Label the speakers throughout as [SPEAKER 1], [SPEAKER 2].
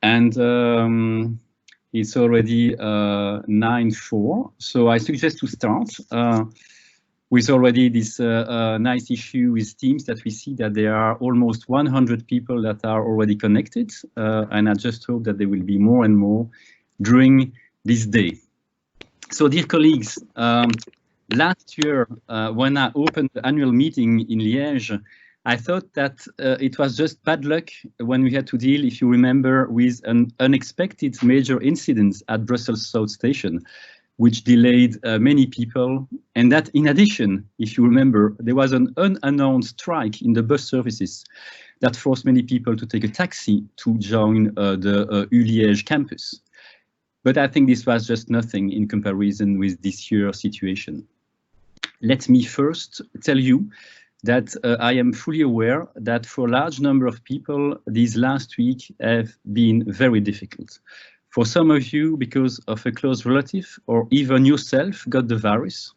[SPEAKER 1] And it's already 9:04, so I suggest to start with already this nice issue with Teams that we see that there are almost 100 people that are already connected, and I just hope that there will be more and more during this day. So dear colleagues, last year when I opened the annual meeting in Liège, I thought that it was just bad luck when we had to deal, if you remember, with an unexpected major incident at Brussels South Station, which delayed many people. And that in addition, if you remember, there was an unannounced strike in the bus services that forced many people to take a taxi to join the Liège campus. But I think this was just nothing in comparison with this year's situation. Let me first tell you that I am fully aware that for a large number of people, these last week have been very difficult. For some of you, because of a close relative or even yourself got the virus,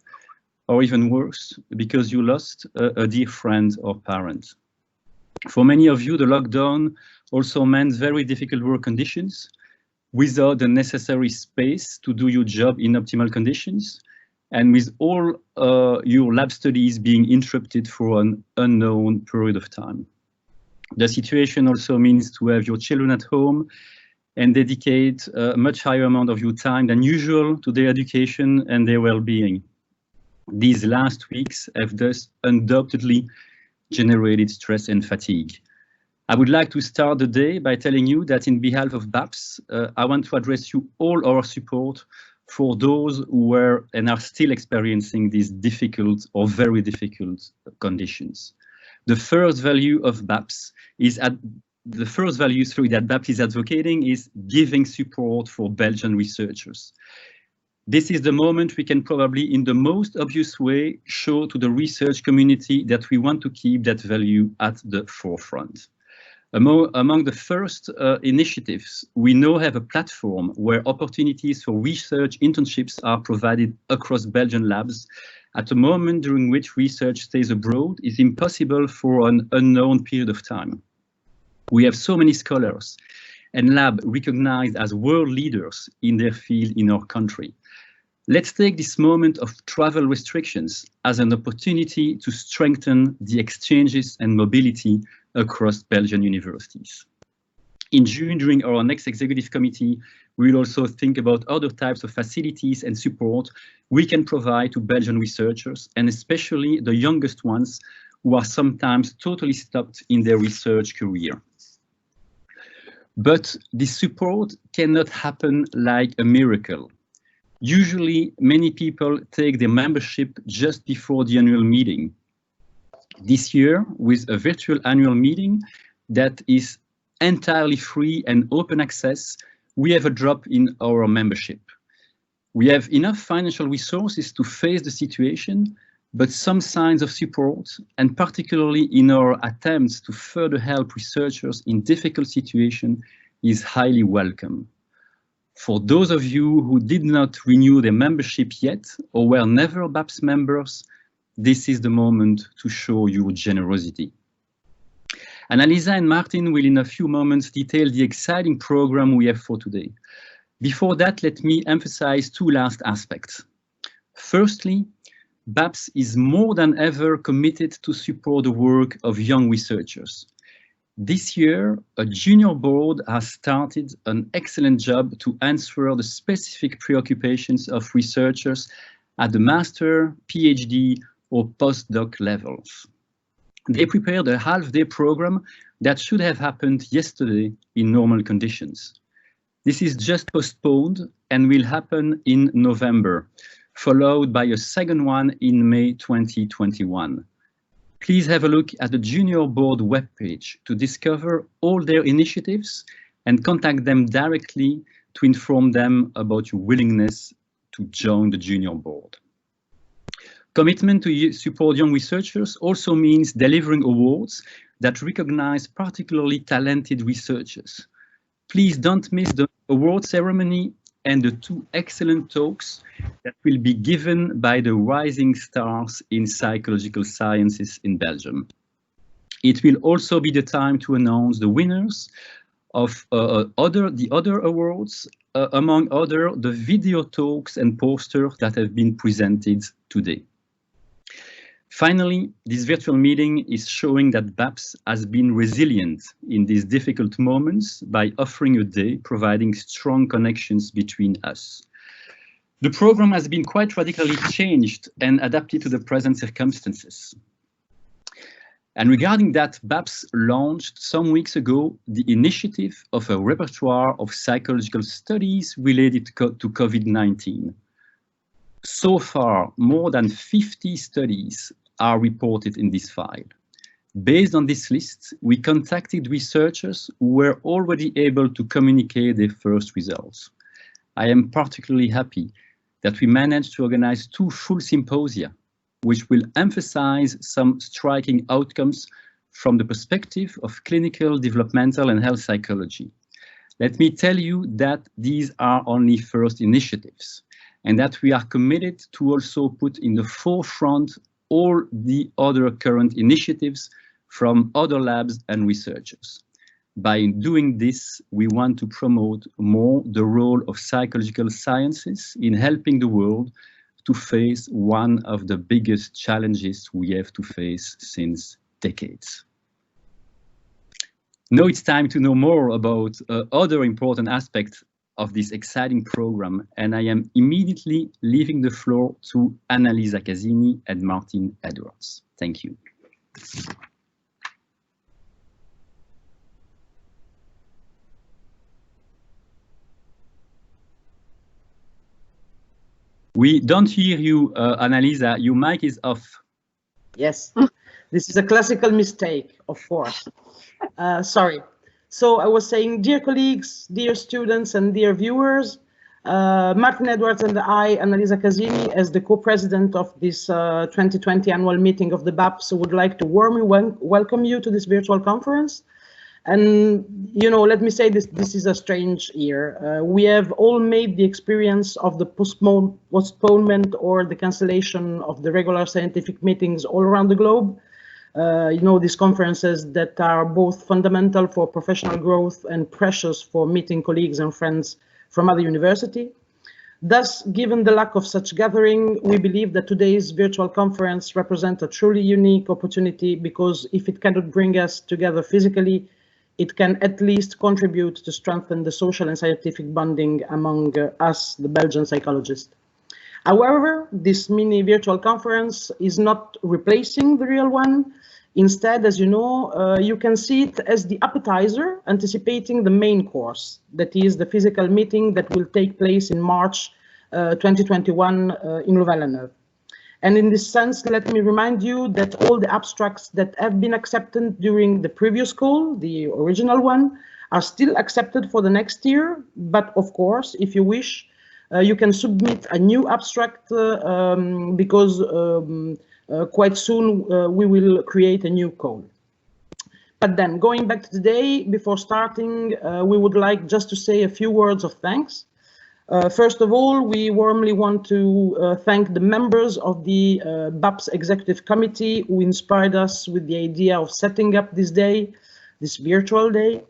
[SPEAKER 1] or even worse, because you lost a dear friend or parent. For many of you, the lockdown also meant very difficult work conditions without the necessary space to do your job in optimal conditions, and with all your lab studies being interrupted for an unknown period of time. The situation also means to have your children at home and dedicate a much higher amount of your time than usual to their education and their well-being. These last weeks have thus undoubtedly generated stress and fatigue. I would like to start the day by telling you that in behalf of BAPS, I want to address you all our support for those who were and are still experiencing these difficult or very difficult conditions. The first value of BAPS is that BAPS is advocating is giving support for Belgian researchers. This is the moment we can probably, in the most obvious way, show to the research community that we want to keep that value at the forefront. Among the first initiatives, we now have a platform where opportunities for research internships are provided across Belgian labs at a moment during which research stays abroad is impossible for an unknown period of time. We have so many scholars and labs recognized as world leaders in their field in our country. Let's take this moment of travel restrictions as an opportunity to strengthen the exchanges and mobility across Belgian universities. In June, during our next executive committee, we will also think about other types of facilities and support we can provide to Belgian researchers, and especially the youngest ones who are sometimes totally stopped in their research career. But this support cannot happen like a miracle. Usually, many people take their membership just before the annual meeting. This year, with a virtual annual meeting that is entirely free and open access, we have a drop in our membership. We have enough financial resources to face the situation, but some signs of support, and particularly in our attempts to further help researchers in difficult situations, is highly welcome. For those of you who did not renew their membership yet or were never BAPS members, this is the moment to show your generosity. Annalisa and Martin will in a few moments detail the exciting program we have for today. Before that, let me emphasize two last aspects. Firstly, BAPS is more than ever committed to support the work of young researchers. This year, a junior board has started an excellent job to answer the specific preoccupations of researchers at the master, PhD, or postdoc levels. They prepared a half-day program that should have happened yesterday in normal conditions. This is just postponed and will happen in November, followed by a second one in May 2021. Please have a look at the Junior Board webpage to discover all their initiatives and contact them directly to inform them about your willingness to join the Junior Board. Commitment to support young researchers also means delivering awards that recognize particularly talented researchers. Please don't miss the award ceremony and the two excellent talks that will be given by the rising stars in psychological sciences in Belgium. It will also be the time to announce the winners of the other awards, among other the video talks and posters that have been presented today. Finally, this virtual meeting is showing that BAPS has been resilient in these difficult moments by offering a day providing strong connections between us. The program has been quite radically changed and adapted to the present circumstances. And regarding that, BAPS launched some weeks ago the initiative of a repertoire of psychological studies related to COVID-19. So far, more than 50 studies are reported in this file. Based on this list, we contacted researchers who were already able to communicate their first results. I am particularly happy that we managed to organize 2 full symposia, which will emphasize some striking outcomes from the perspective of clinical, developmental, and health psychology. Let me tell you that these are only first initiatives, and that we are committed to also put in the forefront all the other current initiatives from other labs and researchers. By doing this, we want to promote more the role of psychological sciences in helping the world to face one of the biggest challenges we have to face since decades. Now it's time to know more about other important aspects of this exciting program, and I am immediately leaving the floor to Annalisa Casini and Martin Edwards. Thank you. We don't hear you, Annalisa. Your mic is off.
[SPEAKER 2] Yes, this is a classical mistake, of course. Sorry. So I was saying, dear colleagues, dear students, and dear viewers, Martin Edwards and I, Annalisa Casini, as the co-president of this 2020 annual meeting of the BAPS, would like to warmly welcome you to this virtual conference. And, you know, let me say this is a strange year. We have all made the experience of the postponement or the cancellation of the regular scientific meetings all around the globe. You know, these conferences that are both fundamental for professional growth and precious for meeting colleagues and friends from other universities. Thus, given the lack of such gathering, we believe that today's virtual conference represents a truly unique opportunity, because if it cannot bring us together physically, it can at least contribute to strengthen the social and scientific bonding among us, the Belgian psychologists. However, this mini virtual conference is not replacing the real one. Instead, as you know, you can see it as the appetizer anticipating the main course, that is the physical meeting that will take place in March 2021 in Louvain-la-Neuve. And in this sense, let me remind you that all the abstracts that have been accepted during the previous call, the original one, are still accepted for the next year. But of course, if you wish, you can submit a new abstract because quite soon we will create a new call. But then going back to today, before starting, we would like just to say a few words of thanks. First of all, we warmly want to thank the members of the BAPS Executive Committee who inspired us with the idea of setting up this day, this virtual day.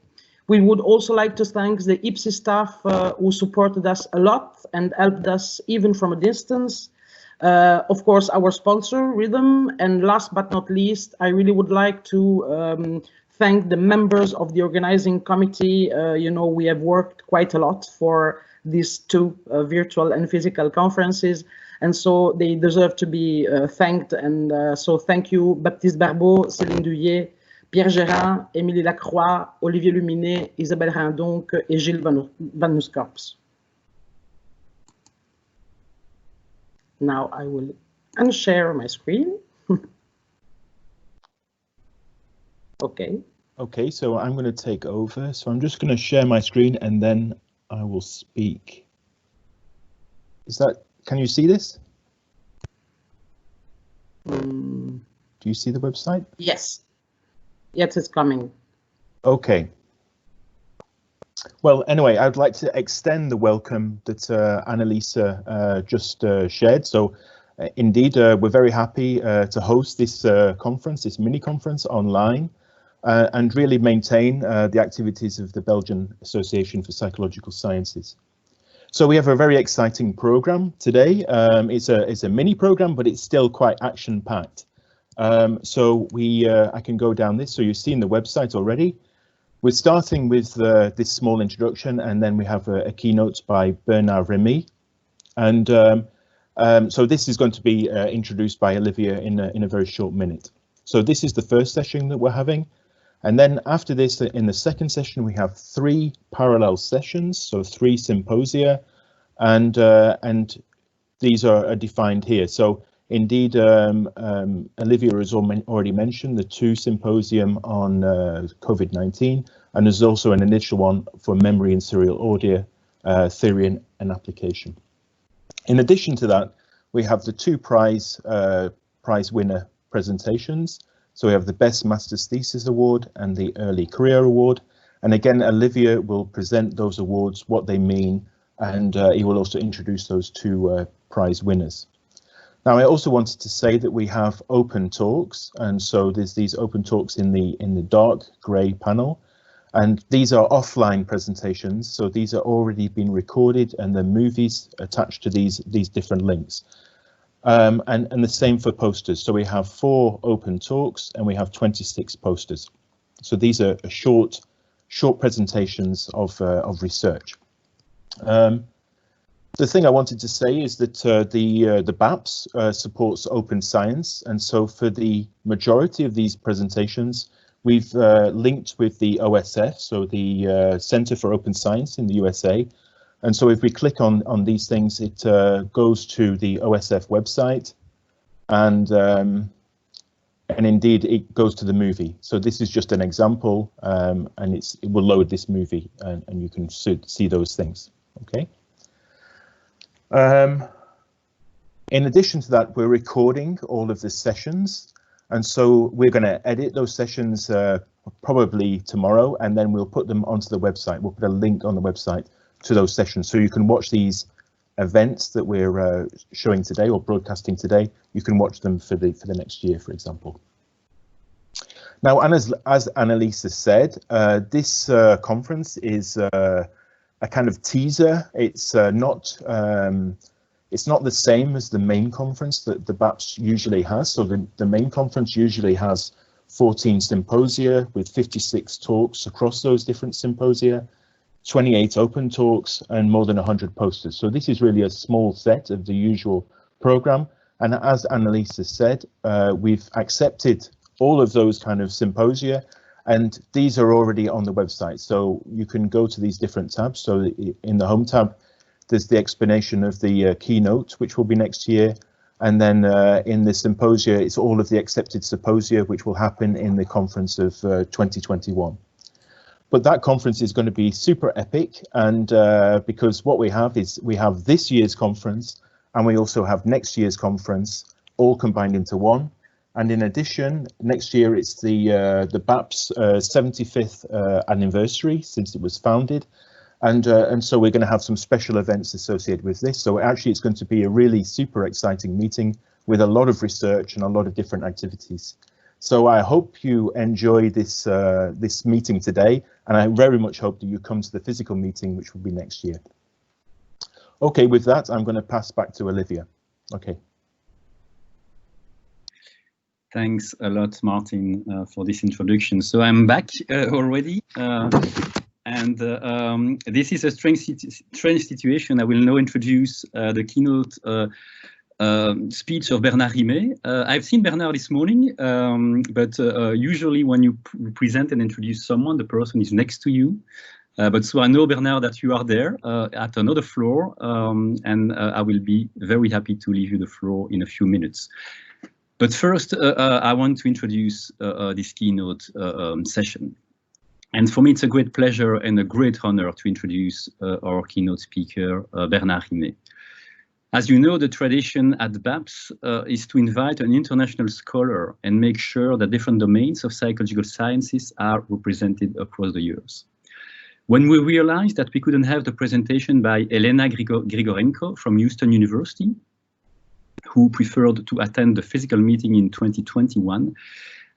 [SPEAKER 2] We would also like to thank the IPSI staff who supported us a lot and helped us even from a distance. Of course, our sponsor, Rhythm, and last but not least, I really would like to thank the members of the organizing committee. You know, we have worked quite a lot for these 2 virtual and physical conferences, and so they deserve to be thanked. And so thank you, Baptiste Barbeau, Céline Douillet, Pierre Gérin, Émilie Lacroix, Olivier Luminet, Isabelle Rindonc et Gilles Van Nusskorps. Now I will unshare my screen. Okay.
[SPEAKER 3] Okay, so I'm going to take over. So I'm just going to share my screen and then I will speak. Is that, can you see this? Do you see the website?
[SPEAKER 2] Yes. Yes, it's coming.
[SPEAKER 3] Okay. Well, anyway, I'd like to extend the welcome that Annalisa just shared. So indeed, we're very happy to host this conference, this mini conference online. and really maintain the activities of the Belgian Association for Psychological Sciences. So we have a very exciting program today. It's a mini program, but it's still quite action-packed. So I can go down this. So you've seen the website already. We're starting with this small introduction, and then we have a keynote by Bernard Rimé. And so this is going to be introduced by Olivia in a very short minute. So this is the first session that we're having. And then after this, in the second session, we have 3 parallel sessions, so 3 symposia, and these are defined here. So indeed, Olivia has already mentioned the 2 symposium on COVID-19, and there's also an initial one for memory and serial audio, theory and application. In addition to that, we have the 2 prize winner presentations. So we have the Best Master's Thesis Award and the Early Career Award. And again, Olivia will present those awards, what they mean, and he will also introduce those 2 prize winners. Now, I also wanted to say that we have open talks, and so there's these open talks in the dark grey panel, and these are offline presentations. So these are already been recorded, and the movies attached to these different links. And the same for posters. So we have 4 open talks and we have 26 posters. So these are short presentations of research. The thing I wanted to say is that the BAPS supports open science, and so for the majority of these presentations, we've linked with the OSF, so the Center for Open Science in the USA. And so if we click on these things, it goes to the OSF website, and indeed it goes to the movie. So this is just an example, and it will load this movie, and you can see those things. Okay. In addition to that, we're recording all of the sessions, and so we're going to edit those sessions probably tomorrow, and then we'll put them onto the website. We'll put a link on the website to those sessions, so you can watch these events that we're showing today or broadcasting today. You can watch them for the next year, for example. Now, as Annalisa said, this conference is a kind of teaser. It's not the same as the main conference that the BAPS usually has. So the main conference usually has 14 symposia with 56 talks across those different symposia, 28 open talks, and more than 100 posters. So this is really a small set of the usual program. And as Annalisa said, we've accepted all of those kind of symposia, and these are already on the website. So you can go to these different tabs. So in the home tab, there's the explanation of the keynote, which will be next year. And then in the symposia, it's all of the accepted symposia, which will happen in the conference of 2021. But that conference is going to be super epic, and because what we have is we have this year's conference, and we also have next year's conference, all combined into one. And in addition, next year it's the BAPS 75th anniversary since it was founded, and so we're going to have some special events associated with this. So actually, it's going to be a really super exciting meeting with a lot of research and a lot of different activities. So I hope you enjoy this this meeting today, and I very much hope that you come to the physical meeting, which will be next year. Okay, with that, I'm going to pass back to Olivia. Okay.
[SPEAKER 1] Thanks a lot, Martin, for this introduction. So I'm back already, and this is a strange situation. I will now introduce the keynote speech of Bernard Rimé. I've seen Bernard this morning, but usually when you present and introduce someone, the person is next to you. But so I know, Bernard, that you are there at another floor, and I will be very happy to leave you the floor in a few minutes. But first, I want to introduce this keynote session. And for me, it's a great pleasure and a great honor to introduce our keynote speaker, Bernard Rimé. As you know, the tradition at BAPS is to invite an international scholar and make sure that different domains of psychological sciences are represented across the years. When we realized that we couldn't have the presentation by Elena Grigorenko from Houston University, who preferred to attend the physical meeting in 2021,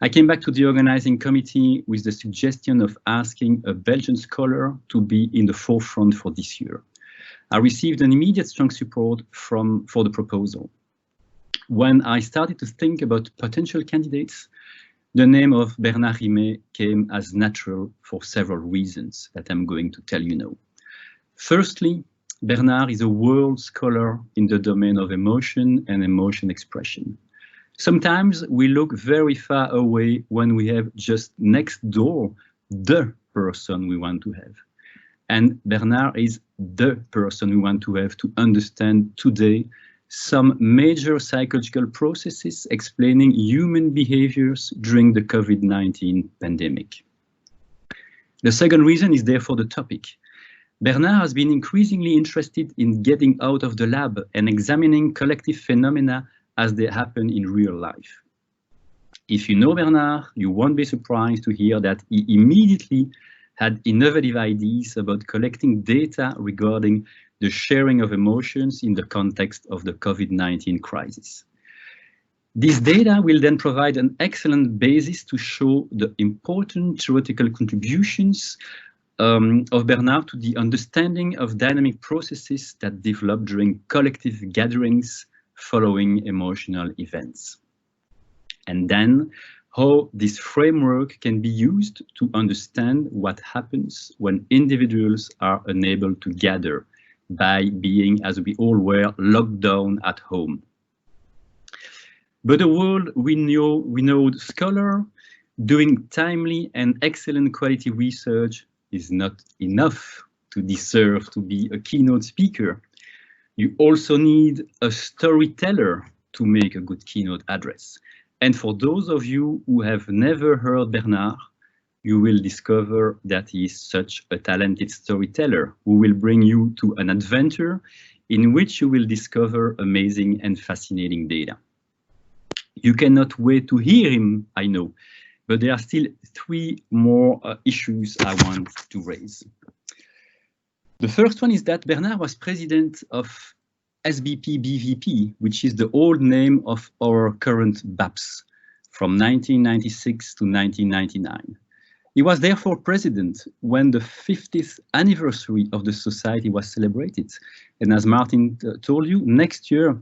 [SPEAKER 1] I came back to the organizing committee with the suggestion of asking a Belgian scholar to be in the forefront for this year. I received an immediate strong support for the proposal. When I started to think about potential candidates, the name of Bernard Rimé came as natural for several reasons that I'm going to tell you now. Firstly, Bernard is a world scholar in the domain of emotion and emotion expression. Sometimes we look very far away when we have just next door the person we want to have. And Bernard is the person we want to have to understand today some major psychological processes explaining human behaviors during the COVID-19 pandemic. The second reason is therefore the topic. Bernard has been increasingly interested in getting out of the lab and examining collective phenomena as they happen in real life. If you know Bernard, you won't be surprised to hear that he immediately had innovative ideas about collecting data regarding the sharing of emotions in the context of the COVID-19 crisis. This data will then provide an excellent basis to show the important theoretical contributions of Bernard to the understanding of dynamic processes that develop during collective gatherings following emotional events. And then how this framework can be used to understand what happens when individuals are unable to gather by being, as we all were, locked down at home. But a world renowned scholar doing timely and excellent quality research is not enough to deserve to be a keynote speaker. You also need a storyteller to make a good keynote address. And for those of you who have never heard Bernard, you will discover that he is such a talented storyteller who will bring you to an adventure in which you will discover amazing and fascinating data. You cannot wait to hear him, I know, but there are still three more issues I want to raise. The first one is that Bernard was president of SBP-BVP, which is the old name of our current BAPS, from 1996 to 1999. He was therefore president when the 50th anniversary of the society was celebrated. And as Martin told you, next year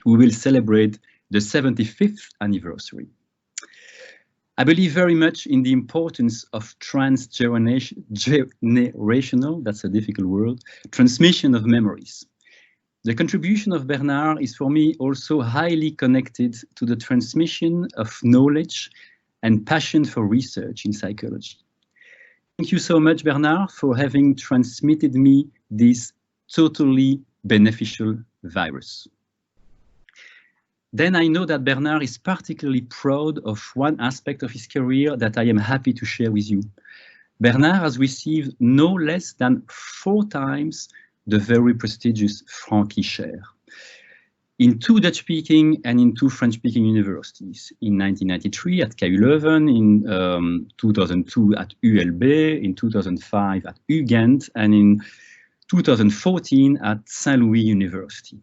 [SPEAKER 1] we will celebrate the 75th anniversary. I believe very much in the importance of transgenerational, that's a difficult word, transmission of memories. The contribution of Bernard is for me also highly connected to the transmission of knowledge and passion for research in psychology. Thank you so much, Bernard, for having transmitted me this totally beneficial virus. Then I know that Bernard is particularly proud of one aspect of his career that I am happy to share with you. Bernard has received no less than 4 times the very prestigious Francky Chair in 2 Dutch-speaking and in 2 French-speaking universities, in 1993 at KU Leuven, in 2002 at ULB, in 2005 at UGent, and in 2014 at Saint Louis University.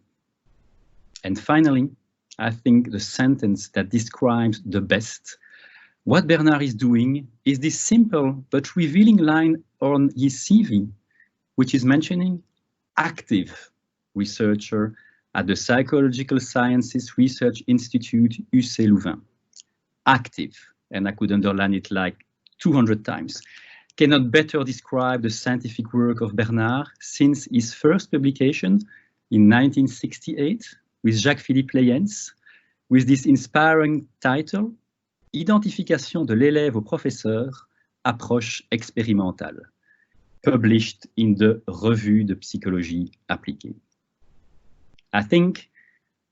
[SPEAKER 1] And finally, I think the sentence that describes the best what Bernard is doing is this simple but revealing line on his CV, which is mentioning active researcher at the Psychological Sciences Research Institute, UC Louvain. Active, and I could underline it like 200 times. Cannot better describe the scientific work of Bernard since his first publication in 1968 with Jacques-Philippe Leyens, with this inspiring title, Identification de l'élève au professeur, approche expérimentale, published in the Revue de Psychologie Appliquée. I think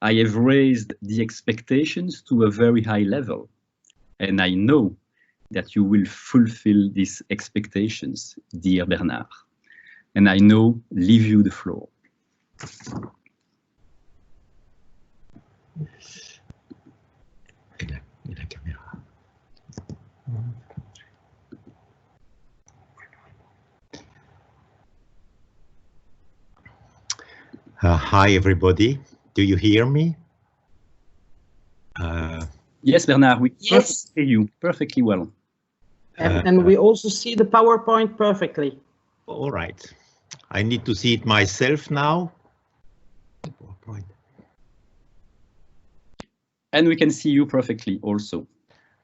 [SPEAKER 1] I have raised the expectations to a very high level, and I know that you will fulfill these expectations, dear Bernard. And I now leave you the floor.
[SPEAKER 4] Hi, everybody. Do you hear me?
[SPEAKER 1] Yes, Bernard, we
[SPEAKER 2] Yes.
[SPEAKER 1] hear you perfectly well.
[SPEAKER 2] And we also see the PowerPoint perfectly.
[SPEAKER 4] All right. I need to see it myself now. PowerPoint.
[SPEAKER 1] And we can see you perfectly also.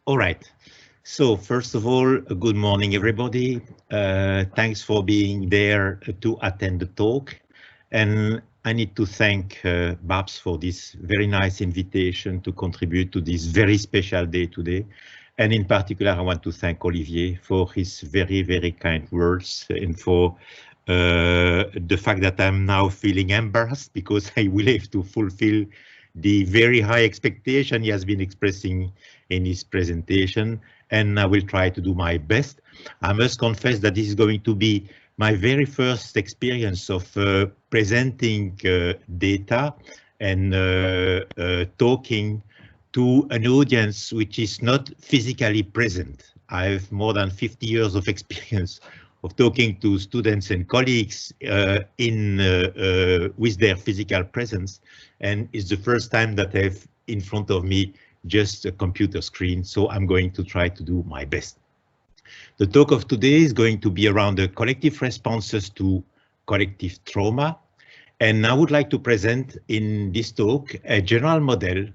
[SPEAKER 4] All right. So first of all, good morning, everybody. Thanks for being there to attend the talk. And I need to thank BAPS for this very nice invitation to contribute to this very special day today. And in particular, I want to thank Olivier for his very, very kind words and for the fact that I'm now feeling embarrassed because I will have to fulfill the very high expectation he has been expressing in his presentation, and I will try to do my best. I must confess that this is going to be my very first experience of presenting data and talking to an audience which is not physically present. I have more than 50 years of experience of talking to students and colleagues with their physical presence, and it's the first time that I have in front of me just a computer screen, so I'm going to try to do my best. The talk of today is going to be around the collective responses to collective trauma, and I would like to present in this talk a general model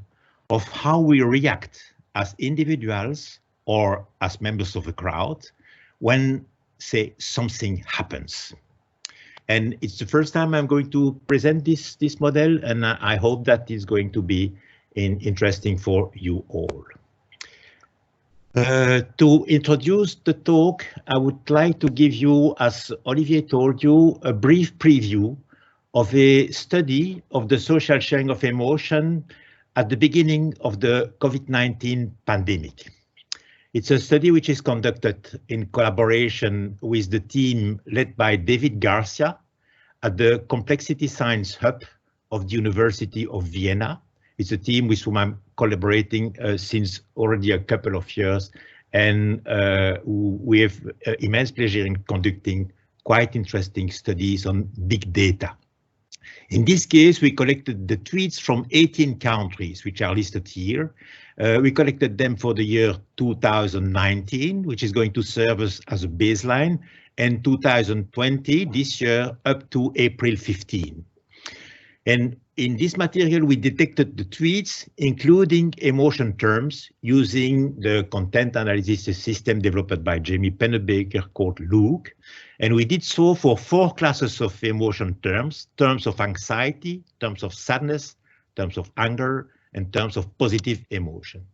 [SPEAKER 4] of how we react as individuals or as members of a crowd when, say, something happens. And it's the first time I'm going to present this model, and I hope that is going to be interesting for you all. To introduce the talk, I would like to give you, as Olivier told you, a brief preview of a study of the social sharing of emotion at the beginning of the COVID-19 pandemic. It's a study which is conducted in collaboration with the team led by David Garcia at the Complexity Science Hub of the University of Vienna. It's a team with whom I'm collaborating since already a couple of years, and we have immense pleasure in conducting quite interesting studies on big data. In this case, we collected the tweets from 18 countries, which are listed here. We collected them for the year 2019, which is going to serve us as a baseline, and 2020, this year, up to April 15. And in this material, we detected the tweets, including emotion terms, using the content analysis system developed by Jamie Pennebaker called Luke. And we did so for 4 classes of emotion terms: terms of anxiety, terms of sadness, terms of anger, and terms of positive emotion.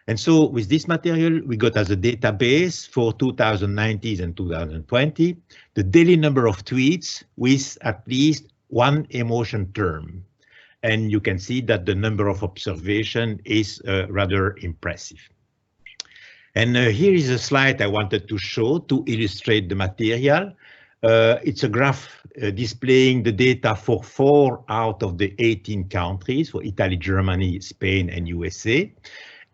[SPEAKER 4] And so with this material, we got as a database for 2019 and 2020, the daily number of tweets with at least 1 emotion term. And you can see that the number of observation is rather impressive. And here is a slide I wanted to show to illustrate the material. It's a graph displaying the data for 4 out of the 18 countries, for Italy, Germany, Spain, and USA.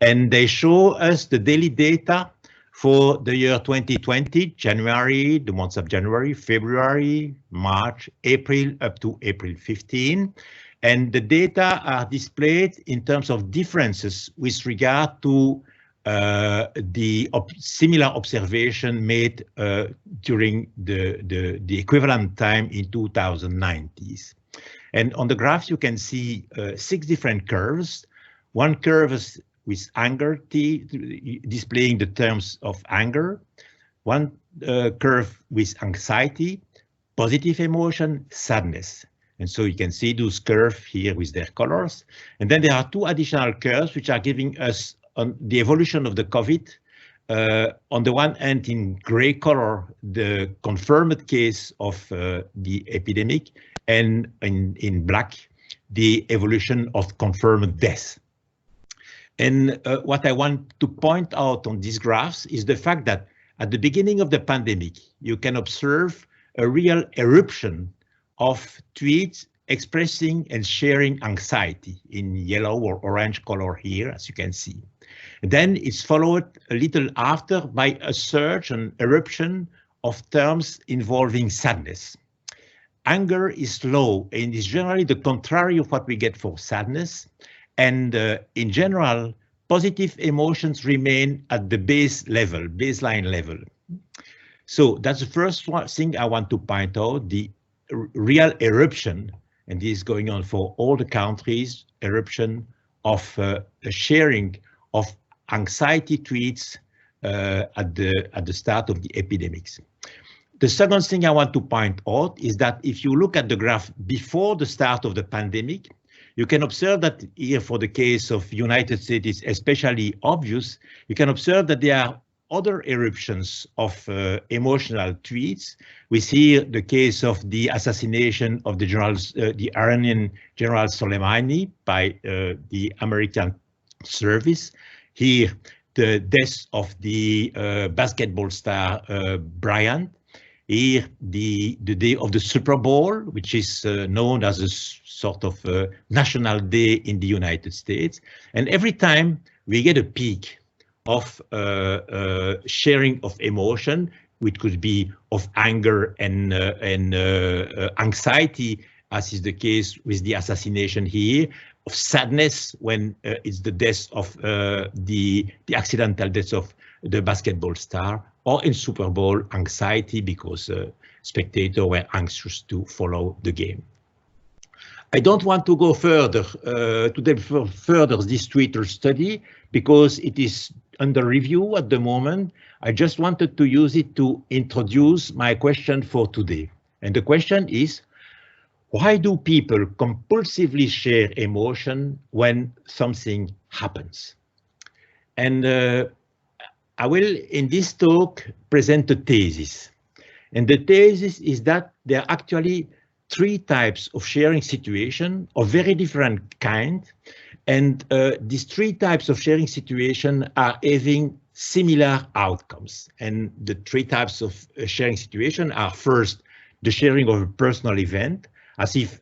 [SPEAKER 4] And they show us the daily data for the year 2020, January, the months of January, February, March, April, up to April 15. And the data are displayed in terms of differences with regard to the similar observation made during the equivalent time in 2090s. And on the graph, you can see 6 different curves. One curve is with anger, displaying the terms of anger. One curve with anxiety, positive emotion, sadness. And so you can see those curves here with their colors. And then there are 2 additional curves which are giving us on the evolution of the COVID. On the one hand, in gray color, the confirmed case of the epidemic, and in black, the evolution of confirmed deaths. And what I want to point out on these graphs is the fact that at the beginning of the pandemic, you can observe a real eruption of tweets expressing and sharing anxiety in yellow or orange color here, as you can see. And then it's followed a little after by a surge and eruption of terms involving sadness. Anger is low and is generally the contrary of what we get for sadness. And in general, positive emotions remain at the baseline level. So that's the first thing I want to point out, the real eruption, and this is going on for all the countries, eruption of sharing of anxiety tweets at the start of the epidemics. The second thing I want to point out is that if you look at the graph before the start of the pandemic, you can observe that here, for the case of United States, it's especially obvious. You can observe that there are other eruptions of emotional tweets. We see the case of the assassination of the Iranian General Soleimani by the American service. Here, the death of the basketball star Bryant. Here, the day of the Super Bowl, which is known as a sort of national day in the United States. And every time we get a peak of sharing of emotion, which could be of anger and anxiety, as is the case with the assassination here, of sadness when it's the death of the accidental death of the basketball star, or in Super Bowl, anxiety because spectators were anxious to follow the game. I don't want to go further to develop further this Twitter study because it is under review at the moment. I just wanted to use it to introduce my question for today. And the question is, why do people compulsively share emotion when something happens? And I will, in this talk, present a thesis. And the thesis is that there are actually three types of sharing situation of very different kind. And these three types of sharing situation are having similar outcomes. And the three types of sharing situation are, first, the sharing of a personal event, as if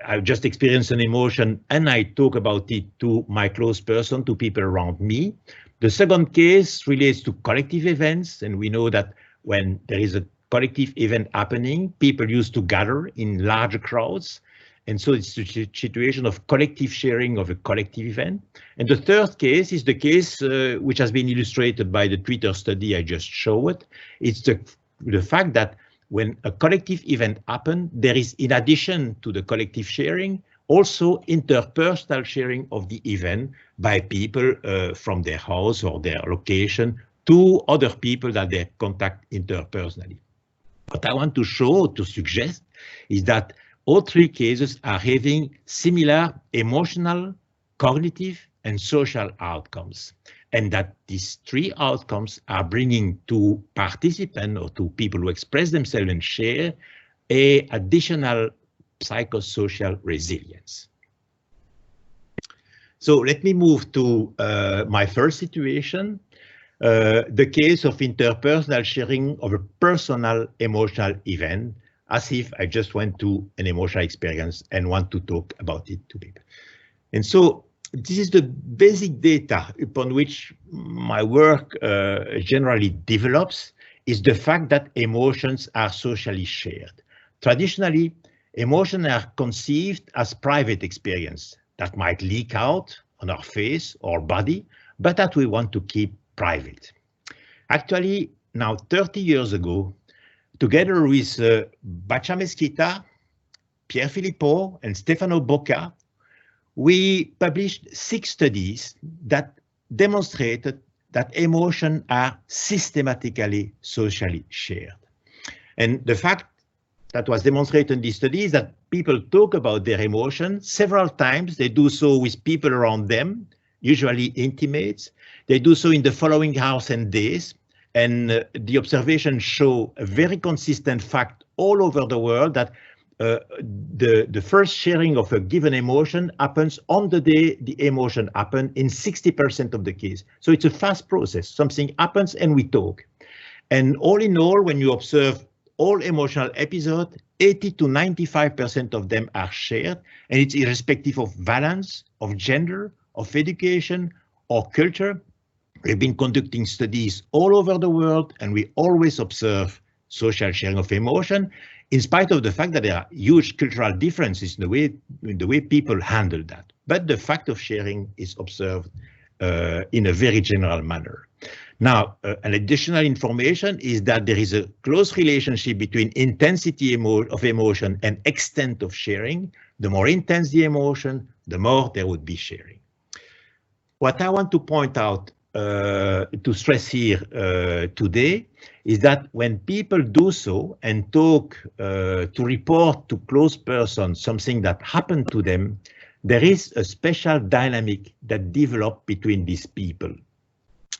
[SPEAKER 4] I've just experienced an emotion and I talk about it to my close person, to people around me. The second case relates to collective events, and we know that when there is a collective event happening, people used to gather in larger crowds, and so it's a situation of collective sharing of a collective event. And the third case is the case which has been illustrated by the Twitter study I just showed. It's the fact that when a collective event happens, there is, in addition to the collective sharing, also interpersonal sharing of the event by people from their house or their location to other people that they contact interpersonally. What I want to show, to suggest, is that all three cases are having similar emotional, cognitive, and social outcomes, and that these three outcomes are bringing to participants or to people who express themselves and share an additional psychosocial resilience. So let me move to my first situation, the case of interpersonal sharing of a personal emotional event, as if I just went to an emotional experience and want to talk about it to people. And so this is the basic data upon which my work generally develops, is the fact that emotions are socially shared. Traditionally, emotions are conceived as private experience that might leak out on our face or body, but that we want to keep private. Actually, now 30 years ago, together with Bacha Mesquita, Pierre Philippot, and Stefano Bocca, we published 6 studies that demonstrated that emotions are systematically socially shared. And the fact that was demonstrated in these studies that people talk about their emotions several times. They do so with people around them, usually intimates. They do so in the following hours and days. And the observations show a very consistent fact all over the world that the first sharing of a given emotion happens on the day the emotion happened in 60% of the case. So it's a fast process. Something happens and we talk. And all in all, when you observe all emotional episodes, 80 to 95% of them are shared, and it's irrespective of valence, of gender, of education, or culture. We've been conducting studies all over the world, and we always observe social sharing of emotion, in spite of the fact that there are huge cultural differences in the way people handle that. But the fact of sharing is observed in a very general manner. Now, an additional information is that there is a close relationship between intensity of emotion and extent of sharing. The more intense the emotion, the more there would be sharing. What I want to point out, to stress here today, is that when people do so and talk to report to close persons something that happened to them, there is a special dynamic that develops between these people.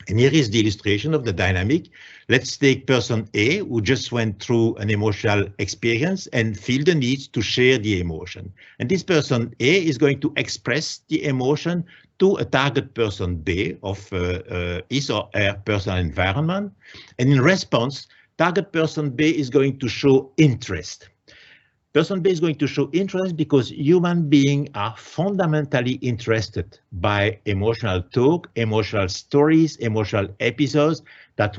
[SPEAKER 4] And here is the illustration of the dynamic. Let's take person A, who just went through an emotional experience and feel the need to share the emotion. And this person A is going to express the emotion to a target person B of his or her personal environment. And in response, target person B is going to show interest. Person B is going to show interest because human beings are fundamentally interested by emotional talk, emotional stories, emotional episodes. That's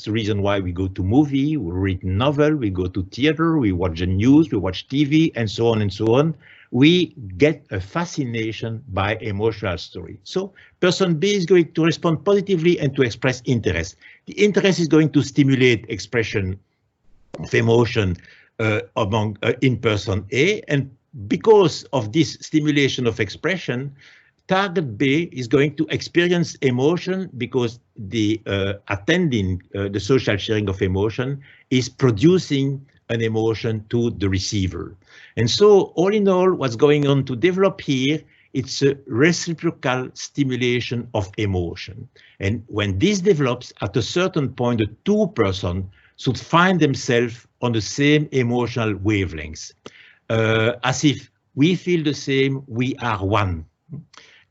[SPEAKER 4] the reason why we go to movie, we read novel, we go to theater, we watch the news, we watch TV, and so on and so on. We get a fascination by emotional story. So person B is going to respond positively and to express interest. The interest is going to stimulate expression of emotion in person A, and because of this stimulation of expression, target B is going to experience emotion because the attending the social sharing of emotion is producing an emotion to the receiver. And so all in all, what's going on to develop here, it's a reciprocal stimulation of emotion. And when this develops, at a certain point, the two persons should find themselves on the same emotional wavelengths, as if we feel the same, we are one.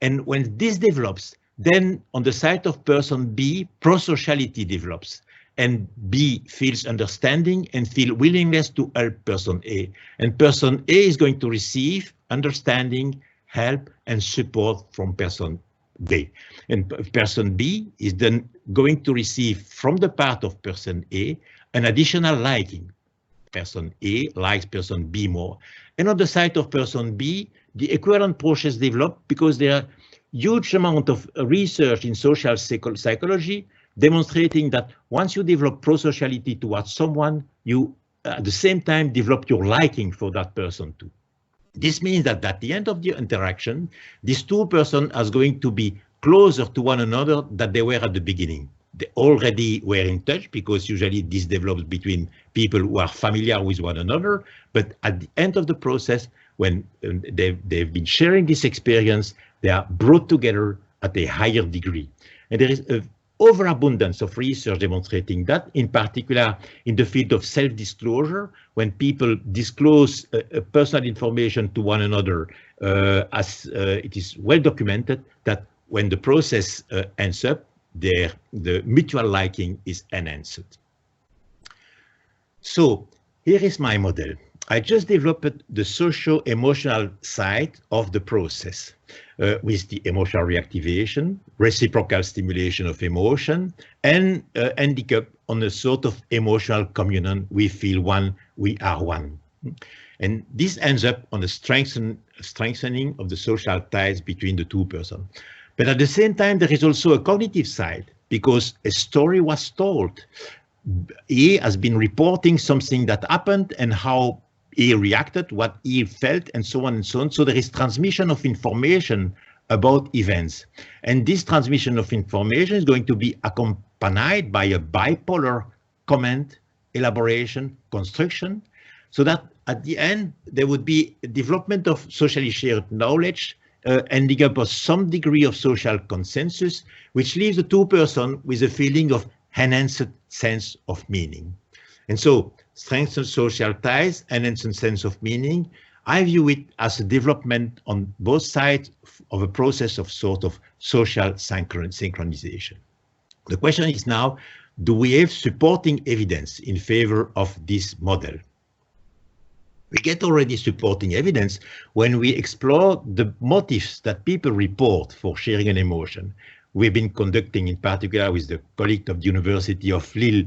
[SPEAKER 4] And when this develops, then on the side of person B, prosociality develops, and B feels understanding and feel willingness to help person A. And person A is going to receive understanding, help, and support from person B. And person B is then going to receive from the part of person A an additional liking. Person A likes person B more. And on the side of person B, the equivalent process developed because there are huge amount of research in social psychology demonstrating that once you develop prosociality towards someone, you at the same time develop your liking for that person too. This means that at the end of the interaction, these two persons are going to be closer to one another than they were at the beginning. They already were in touch because usually this develops between people who are familiar with one another. But at the end of the process, when they've been sharing this experience, they are brought together at a higher degree. And there is an overabundance of research demonstrating that, in particular in the field of self-disclosure, when people disclose personal information to one another, it is well documented that when the process ends up, the mutual liking is enhanced. So here is my model. I just developed the socio-emotional side of the process with the emotional reactivation, reciprocal stimulation of emotion, and ending up on a sort of emotional communion. We feel one, we are one. And this ends up on a strengthening of the social ties between the two persons. But at the same time, there is also a cognitive side because a story was told. He has been reporting something that happened and how he reacted, what he felt, and so on and so on. So there is transmission of information about events. And this transmission of information is going to be accompanied by a bipolar comment, elaboration, construction, so that at the end, there would be a development of socially shared knowledge, ending up with some degree of social consensus, which leaves the two persons with a feeling of enhanced sense of meaning. And so strengthened social ties, enhanced sense of meaning, I view it as a development on both sides of a process of sort of social synchronization. The question is now, do we have supporting evidence in favor of this model? We get already supporting evidence when we explore the motives that people report for sharing an emotion. We've been conducting, in particular with the colleague of the University of Lille,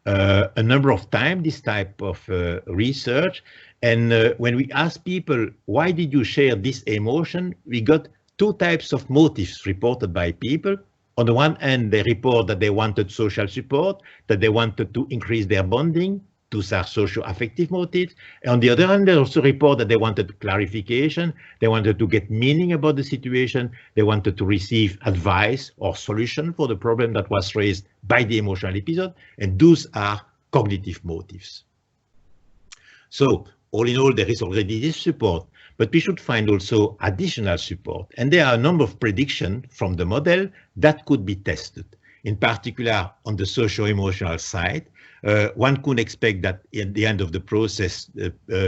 [SPEAKER 4] a number of times this type of research. And when we ask people, why did you share this emotion? We got two types of motives reported by people. On the one hand, they report that they wanted social support, that they wanted to increase their bonding. Those are socio-affective motives. And on the other hand, they also report that they wanted clarification, they wanted to get meaning about the situation, they wanted to receive advice or solution for the problem that was raised by the emotional episode, and those are cognitive motives. So, all in all, there is already this support, but we should find also additional support. And there are a number of predictions from the model that could be tested. In particular, on the socio-emotional side, one could expect that at the end of the process,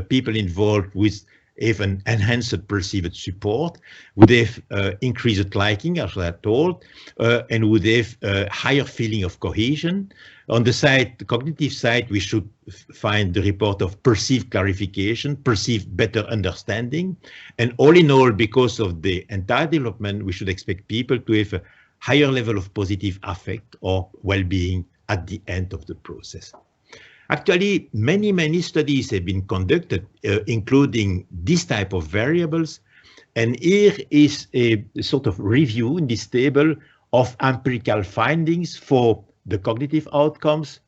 [SPEAKER 4] people involved with even enhanced perceived support would have increased liking, as I told, and would have a higher feeling of cohesion. On the side, the cognitive side, we should find the report of perceived clarification, perceived better understanding. And all in all, because of the entire development, we should expect people to have a higher level of positive affect or well-being at the end of the process. Actually, many studies have been conducted, including this type of variables. And here is a sort of review in this table of empirical findings for the cognitive outcomes,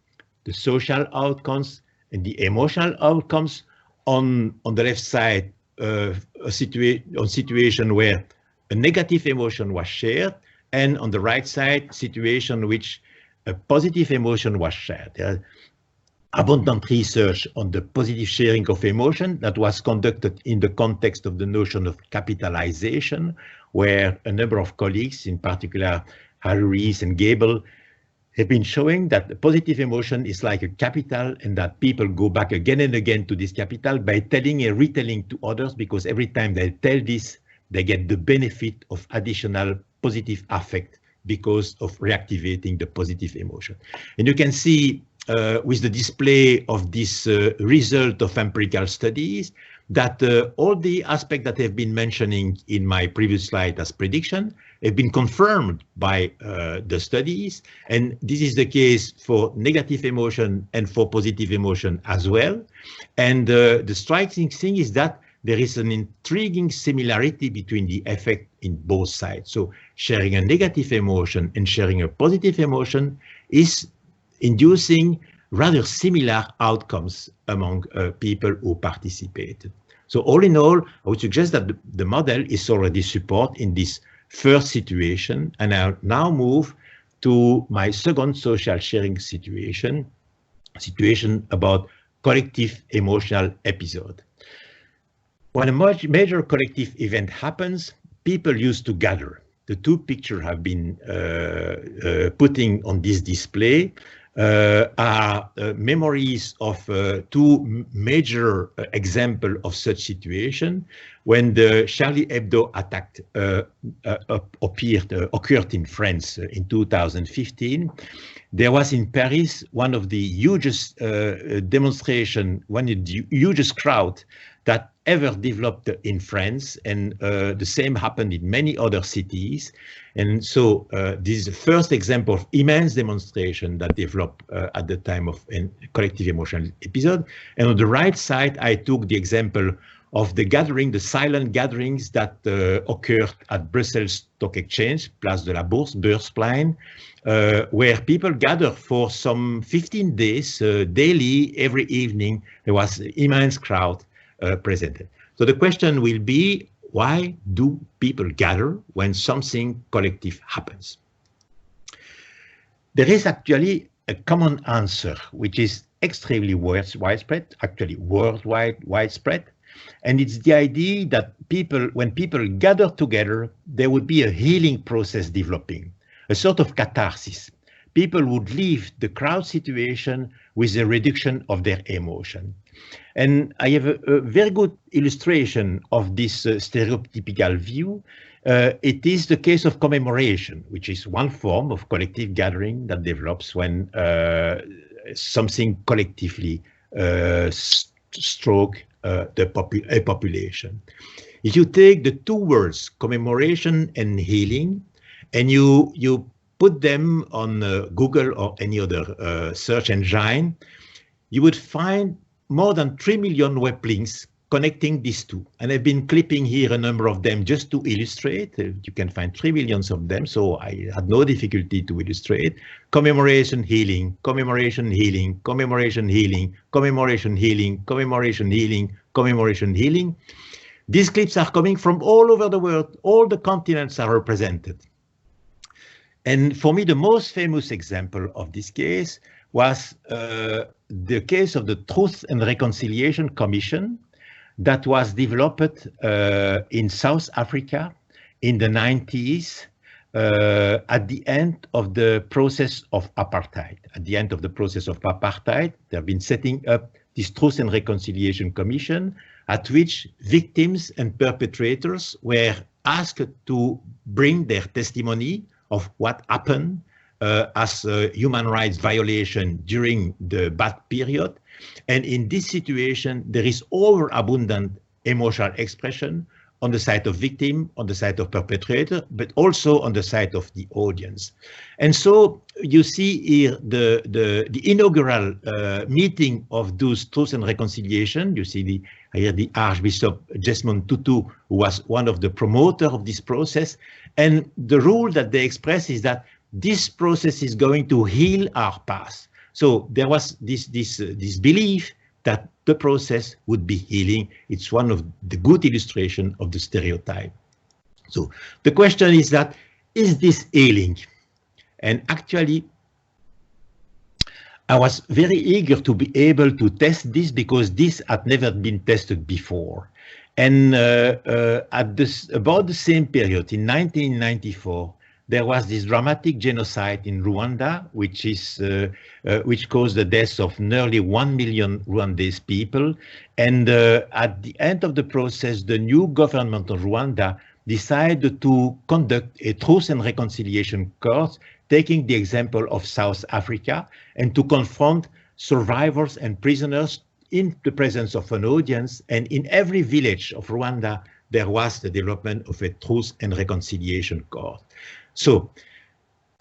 [SPEAKER 4] the social outcomes, and the emotional outcomes. On the left side, a situation where a negative emotion was shared, and on the right side, situation which a positive emotion was shared. There are abundant research on the positive sharing of emotion that was conducted in the context of the notion of capitalization, where a number of colleagues, in particular Harry Rees and Gable, have been showing that the positive emotion is like a capital and that people go back again and again to this capital by telling and retelling to others, because every time they tell this, they get the benefit of additional positive affect because of reactivating the positive emotion. And you can see with the display of this result of empirical studies that all the aspects that have been mentioning in my previous slide as prediction have been confirmed by the studies. And this is the case for negative emotion and for positive emotion as well. And the striking thing is that there is an intriguing similarity between the effect in both sides. So sharing a negative emotion and sharing a positive emotion is inducing rather similar outcomes among people who participated. So all in all, I would suggest that the model is already support in this first situation, and I'll now move to my second social sharing situation about collective emotional episode. When a major collective event happens, people used to gather. The two pictures have been putting on this display are memories of two major examples of such situation. When the Charlie Hebdo attack occurred in France in 2015, there was in Paris one of the hugest demonstration, one of the hugest crowd that ever developed in France, and the same happened in many other cities. And so this is the first example of immense demonstration that developed at the time of a collective emotional episode. And on the right side, I took the example of the gathering, the silent gatherings that occurred at Brussels Stock Exchange, Place de la Bourse, Beursplein, where people gathered for some 15 days, daily, every evening. There was an immense crowd presented. So the question will be, why do people gather when something collective happens? There is actually a common answer, which is extremely widespread, actually worldwide widespread. And it's the idea that when people gather together, there would be a healing process developing, a sort of catharsis. People would leave the crowd situation with a reduction of their emotion. And I have a very good illustration of this stereotypical view. It is the case of commemoration, which is one form of collective gathering that develops when something collectively stroke a population. If you take the two words, commemoration and healing, and you put them on Google or any other search engine, you would find more than 3 million web links connecting these two. And I've been clipping here a number of them just to illustrate. You can find 3 million of them, so I had no difficulty to illustrate. Commemoration, healing, commemoration, healing, commemoration, healing, commemoration, healing, commemoration, healing, commemoration, healing. These clips are coming from all over the world. All the continents are represented. And for me, the most famous example of this case was the case of the Truth and Reconciliation Commission that was developed in South Africa in the 90s at the end of the process of apartheid. At the end of the process of apartheid, they have been setting up this Truth and Reconciliation Commission at which victims and perpetrators were asked to bring their testimony of what happened as a human rights violation during the BAPS period. And in this situation, there is overabundant emotional expression on the side of victim, on the side of perpetrator, but also on the side of the audience. And so you see here the inaugural meeting of those Truth and Reconciliation. You see here the Archbishop Desmond Tutu, who was one of the promoters of this process. And the rule that they express is that this process is going to heal our past. So there was this belief that the process would be healing. It's one of the good illustration of the stereotype. So the question is that, is this healing? And actually, I was very eager to be able to test this because this had never been tested before. And at about the same period, in 1994, there was this dramatic genocide in Rwanda, which caused the deaths of nearly 1 million Rwandese people. And at the end of the process, the new government of Rwanda decided to conduct a Truth and Reconciliation court, taking the example of South Africa, and to confront survivors and prisoners in the presence of an audience. And in every village of Rwanda, there was the development of a Truth and Reconciliation court. So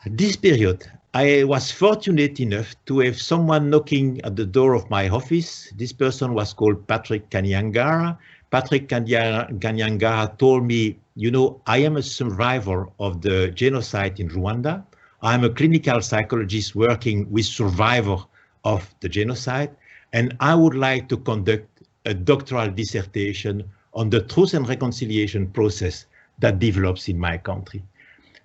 [SPEAKER 4] at this period, I was fortunate enough to have someone knocking at the door of my office. This person was called Patrick Kanyangara. Patrick Kanyangara told me, you know, I am a survivor of the genocide in Rwanda. I'm a clinical psychologist working with survivors of the genocide, and I would like to conduct a doctoral dissertation on the Truth and Reconciliation process that develops in my country.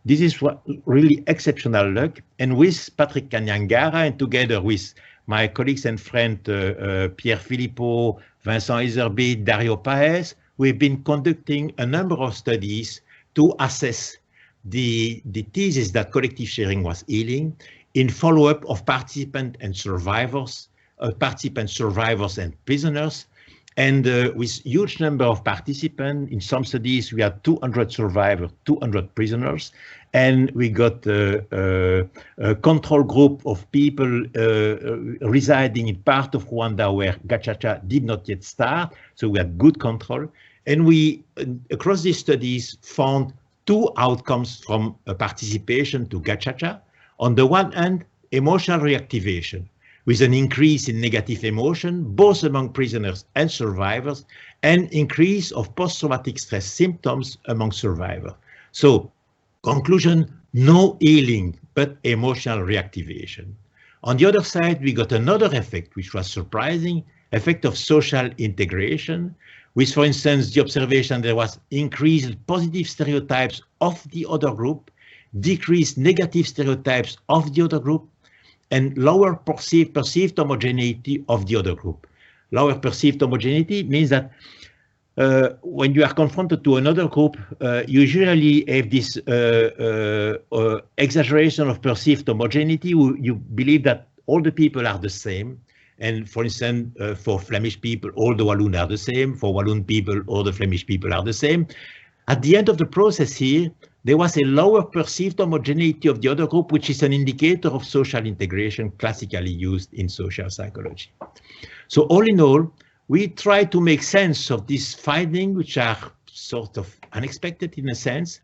[SPEAKER 4] This is what really exceptional luck. And with Patrick Kanyangara and together with my colleagues and friend Pierre Philippot, Vincent Iserby, Dario Paez, we've been conducting a number of studies to assess the thesis that collective sharing was healing in follow-up of participants and survivors, and prisoners. And with huge number of participants, in some studies we had 200 survivors, 200 prisoners, and we got a control group of people residing in part of Rwanda where Gacaca did not yet start, so we had good control. And we, across these studies, found two outcomes from participation to Gacaca. On the one hand, emotional reactivation, with an increase in negative emotion, both among prisoners and survivors, and increase of post-traumatic stress symptoms among survivors. So, conclusion, no healing, but emotional reactivation. On the other side, we got another effect, which was surprising, effect of social integration, with, for instance, the observation there was increased positive stereotypes of the other group, decreased negative stereotypes of the other group, and lower perceived homogeneity of the other group. Lower perceived homogeneity means that when you are confronted to another group, you usually have this exaggeration of perceived homogeneity. You believe that all the people are the same. And for instance, for Flemish people, all the Walloon are the same. For Walloon people, all the Flemish people are the same. At the end of the process here, there was a lower perceived homogeneity of the other group, which is an indicator of social integration classically used in social psychology. So all in all, we try to make sense of these findings, which are sort of unexpected in a sense.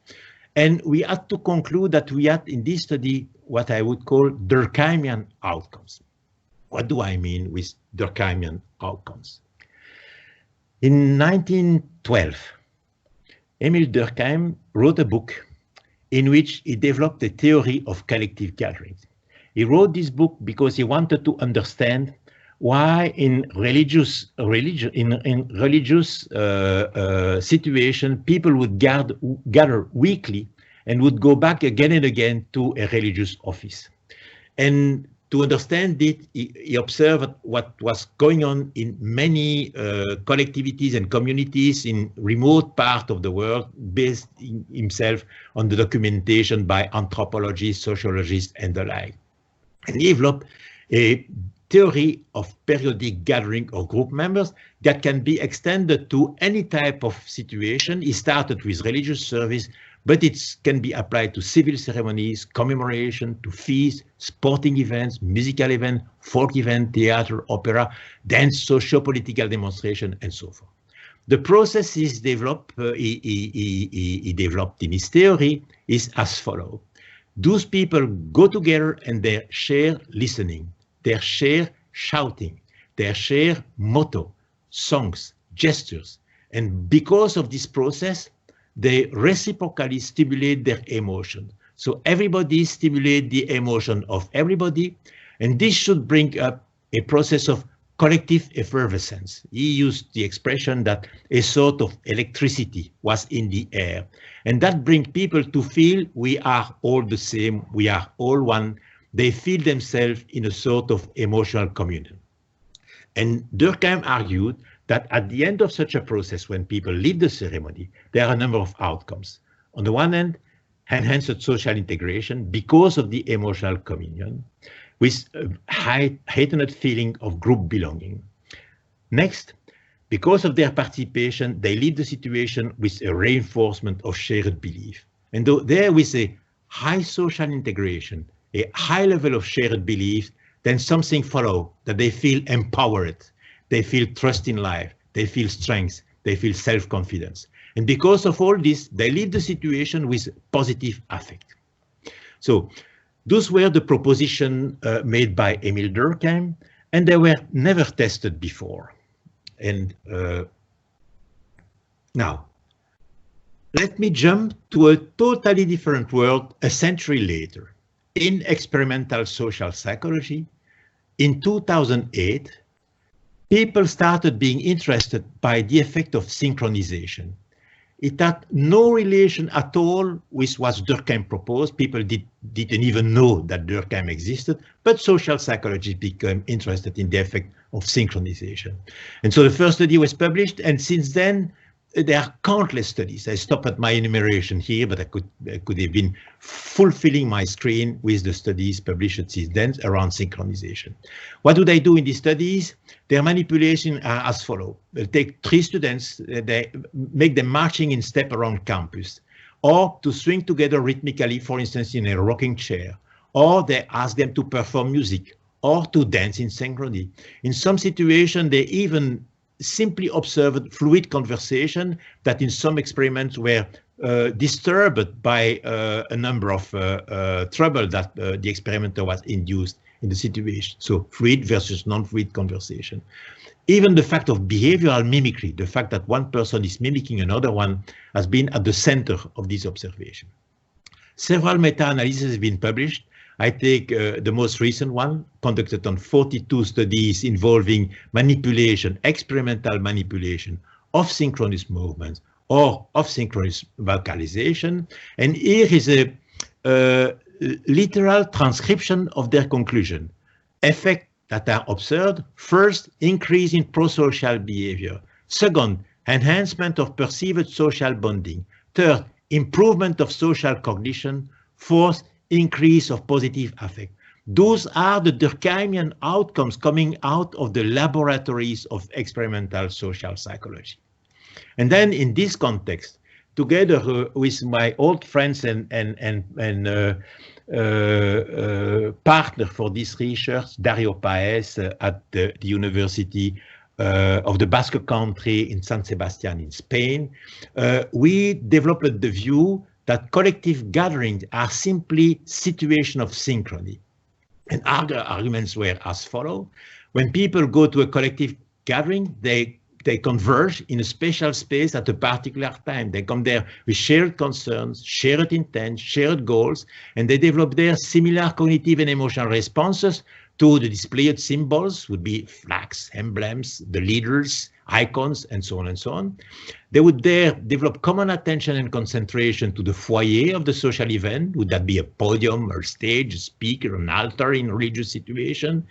[SPEAKER 4] And we had to conclude that we had in this study what I would call Durkheimian outcomes. What do I mean with Durkheimian outcomes? In 1912, Emil Durkheim wrote a book in which he developed a theory of collective gatherings. He wrote this book because he wanted to understand why in religious situation people would gather weekly and would go back again and again to a religious office. And to understand it, he observed what was going on in many collectivities and communities in remote part of the world, based himself on the documentation by anthropologists, sociologists, and the like. And he developed a theory of periodic gathering of group members that can be extended to any type of situation. He started with religious service, but it can be applied to civil ceremonies, commemoration, to feasts, sporting events, musical events, folk events, theater, opera, dance, socio-political demonstration, and so forth. The process he developed in his theory is as follows. Those people go together and they share listening, they share shouting, they share motto, songs, gestures. And because of this process, they reciprocally stimulate their emotion. So everybody stimulates the emotion of everybody, and this should bring up a process of collective effervescence. He used the expression that a sort of electricity was in the air, and that brings people to feel we are all the same, we are all one. They feel themselves in a sort of emotional communion. And Durkheim argued that at the end of such a process, when people leave the ceremony, there are a number of outcomes. On the one hand, enhanced social integration because of the emotional communion, with a heightened feeling of group belonging. Next, because of their participation, they leave the situation with a reinforcement of shared belief. And there with a high social integration, a high level of shared belief, then something follows, that they feel empowered. They feel trust in life, they feel strength, they feel self-confidence. And because of all this, they leave the situation with positive affect. So those were the propositions made by Emil Durkheim, and they were never tested before. And now, let me jump to a totally different world a century later. In experimental social psychology, in 2008, people started being interested by the effect of synchronization. It had no relation at all with what Durkheim proposed. People didn't even know that Durkheim existed, but social psychologists became interested in the effect of synchronization. And so the first study was published, and since then, there are countless studies. I stop at my enumeration here, but I could have been fulfilling my screen with the studies published since then around synchronization. What do they do in these studies? Their manipulation are as follows. They take 3 students, they make them marching in step around campus, or to swing together rhythmically, for instance, in a rocking chair, or they ask them to perform music, or to dance in synchrony. In some situations, they even simply observed fluid conversation that in some experiments were disturbed by a number of trouble that the experimenter was induced in the situation. So fluid versus non-fluid conversation. Even the fact of behavioral mimicry, the fact that one person is mimicking another one, has been at the center of this observation. Several meta-analyses have been published. I take the most recent one, conducted on 42 studies involving manipulation, experimental manipulation of synchronous movements or of synchronous vocalization. And here is a literal transcription of their conclusion. Effects that are observed: first, increase in prosocial behavior. Second, enhancement of perceived social bonding. Third, improvement of social cognition. Fourth, increase of positive affect. Those are the Durkheimian outcomes coming out of the laboratories of experimental social psychology. And then in this context, together with my old friends and partner for this research, Dario Paez at the University of the Basque Country in San Sebastian in Spain, we developed the view that collective gatherings are simply situations of synchrony. And our arguments were as follows. When people go to a collective gathering, they they converge in a special space at a particular time. They come there with shared concerns, shared intent, shared goals, and they develop there similar cognitive and emotional responses to the displayed symbols, would be flags, emblems, the leaders, icons, and so on and so on. They would there develop common attention and concentration to the foyer of the social event. Would that be a podium or stage, a speaker, an altar in a religious situation?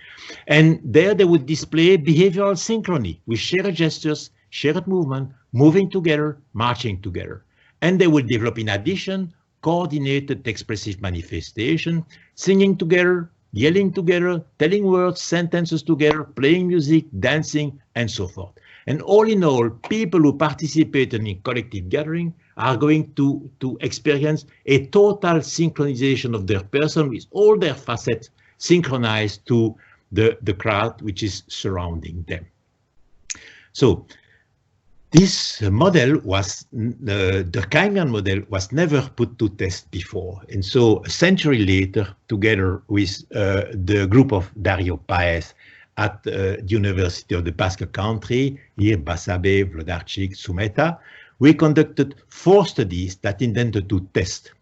[SPEAKER 4] And there they would display behavioral synchrony with shared gestures, shared movement, moving together, marching together. And they would develop, in addition, coordinated expressive manifestation, singing together, yelling together, telling words, sentences together, playing music, dancing, and so forth. And all in all, people who participate in a collective gathering are going to experience a total synchronization of their person with all their facets synchronized to the crowd which is surrounding them. So this model was, the Durkheimian model was never put to test before. And so a century later, together with the group of Dario Paez at the University of the Basque Country, here Basabe, Vlodarczyk, Sumeta, we conducted 4 studies that intended to test.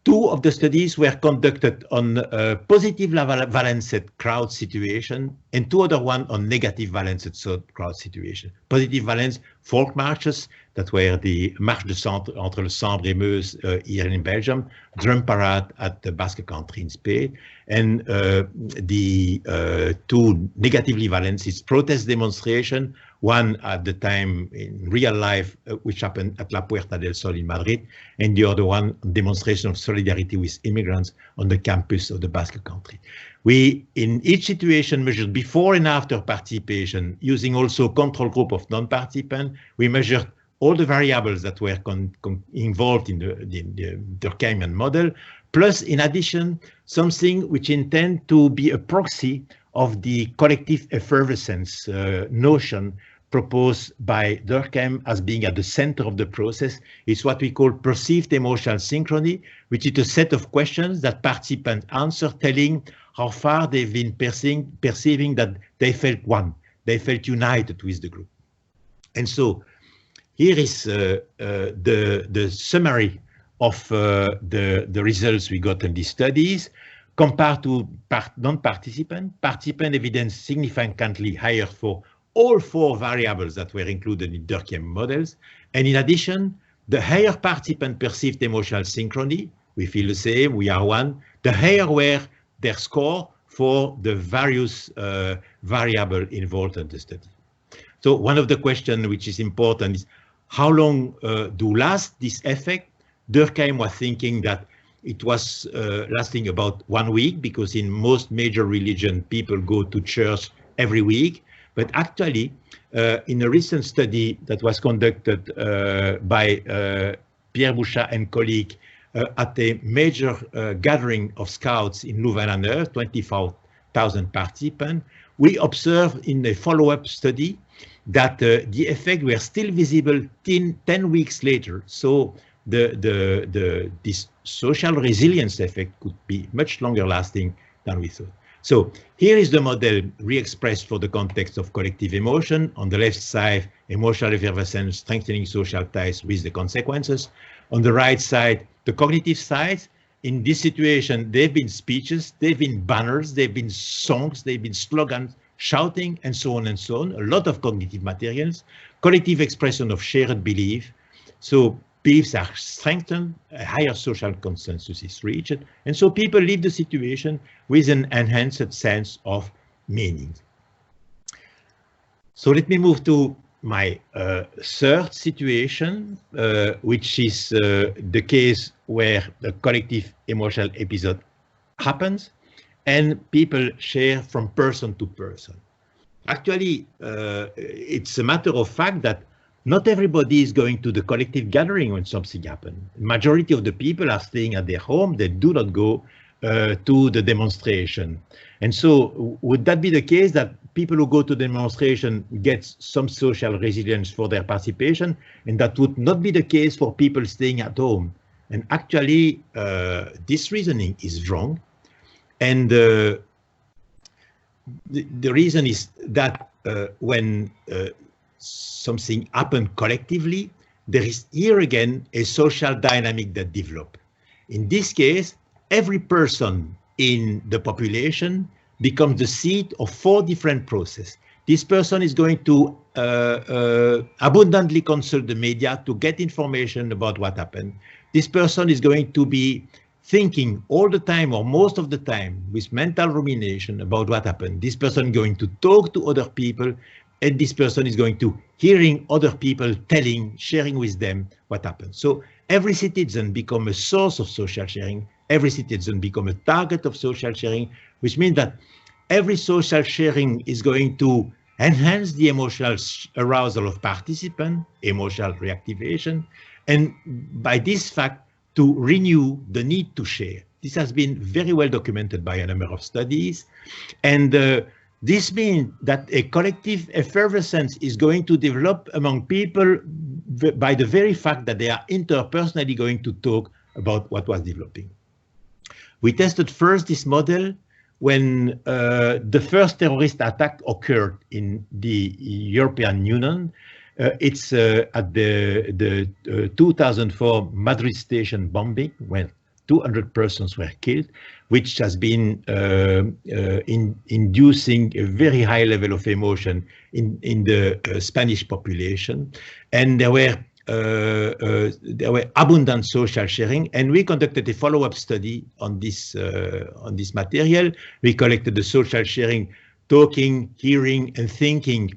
[SPEAKER 4] 2 of the studies were conducted on positive valenced crowd situation, and 2 other one on negative valenced crowd situation. Positive valence folk marches, that were the Marche de Centre entre le Sambre et Meuse here in Belgium, drum parade at the Basque Country in Spain, and the 2 negatively valenced is protest demonstration, one at the time in real life, which happened at La Puerta del Sol in Madrid, and the other one, demonstration of solidarity with immigrants on the campus of the Basque Country. We, in each situation, measured before and after participation, using also control group of non-participants. We measured all the variables that were involved in the Durkheimian model, plus, in addition, something which intend to be a proxy of the collective effervescence notion proposed by Durkheim as being at the center of the process. Is what we call perceived emotional synchrony, which is a set of questions that participants answer, telling how far they've been perceiving that they felt one, they felt united with the group. And so here is the summary of the results we got in these studies. Compared to non-participant, participant evidence significantly higher for all 4 variables that were included in Durkheim models. And in addition, the higher participant perceived emotional synchrony, we feel the same, we are one, the higher were their score for the various variables involved in the study. So one of the questions which is important is, how long do last this effect? Durkheim was thinking that it was lasting about 1 week, because in most major religion, people go to church every week. But actually, in a recent study that was conducted by Pierre Bouchat and colleague at a major gathering of scouts in Louvain-la-Neuve, 24,000 participants, we observed in a follow-up study that the effects were still visible 10 weeks later. So this social resilience effect could be much longer lasting than we thought. So here is the model re-expressed for the context of collective emotion. On the left side, emotional effervescence, strengthening social ties with the consequences. On the right side, the cognitive side. In this situation, there have been speeches, there have been banners, there have been songs, there have been slogans, shouting, and so on and so on. A lot of cognitive materials. Collective expression of shared belief. So beliefs are strengthened, a higher social consensus is reached, and so people leave the situation with an enhanced sense of meaning. So let me move to my third situation, which is the case where the collective emotional episode happens and people share from person to person. Actually, it's a matter of fact that not everybody is going to the collective gathering when something happens. Majority of the people are staying at their home. They do not go to the demonstration. And so would that be the case that people who go to the demonstration get some social resilience for their participation, and that would not be the case for people staying at home? And actually, this reasoning is wrong. And the reason is that when something happened collectively, there is here again a social dynamic that develops. In this case, every person in the population becomes the seat of 4 different processes. This person is going to abundantly consult the media to get information about what happened. This person is going to be thinking all the time or most of the time with mental rumination about what happened. This person is going to talk to other people, and this person is going to hearing other people telling, sharing with them what happened. So every citizen becomes a source of social sharing. Every citizen becomes a target of social sharing, which means that every social sharing is going to enhance the emotional arousal of participants, emotional reactivation, and by this fact, to renew the need to share. This has been very well documented by a number of studies, and this means that a collective effervescence is going to develop among people by the very fact that they are interpersonally going to talk about what was developing. We tested first this model when the first terrorist attack occurred in the European Union. It's at the 2004 Madrid station bombing, when 200 persons were killed, which has been inducing a very high level of emotion in the Spanish population. And there were abundant social sharing, and we conducted a follow-up study on this material. We collected the social sharing, talking, hearing, and thinking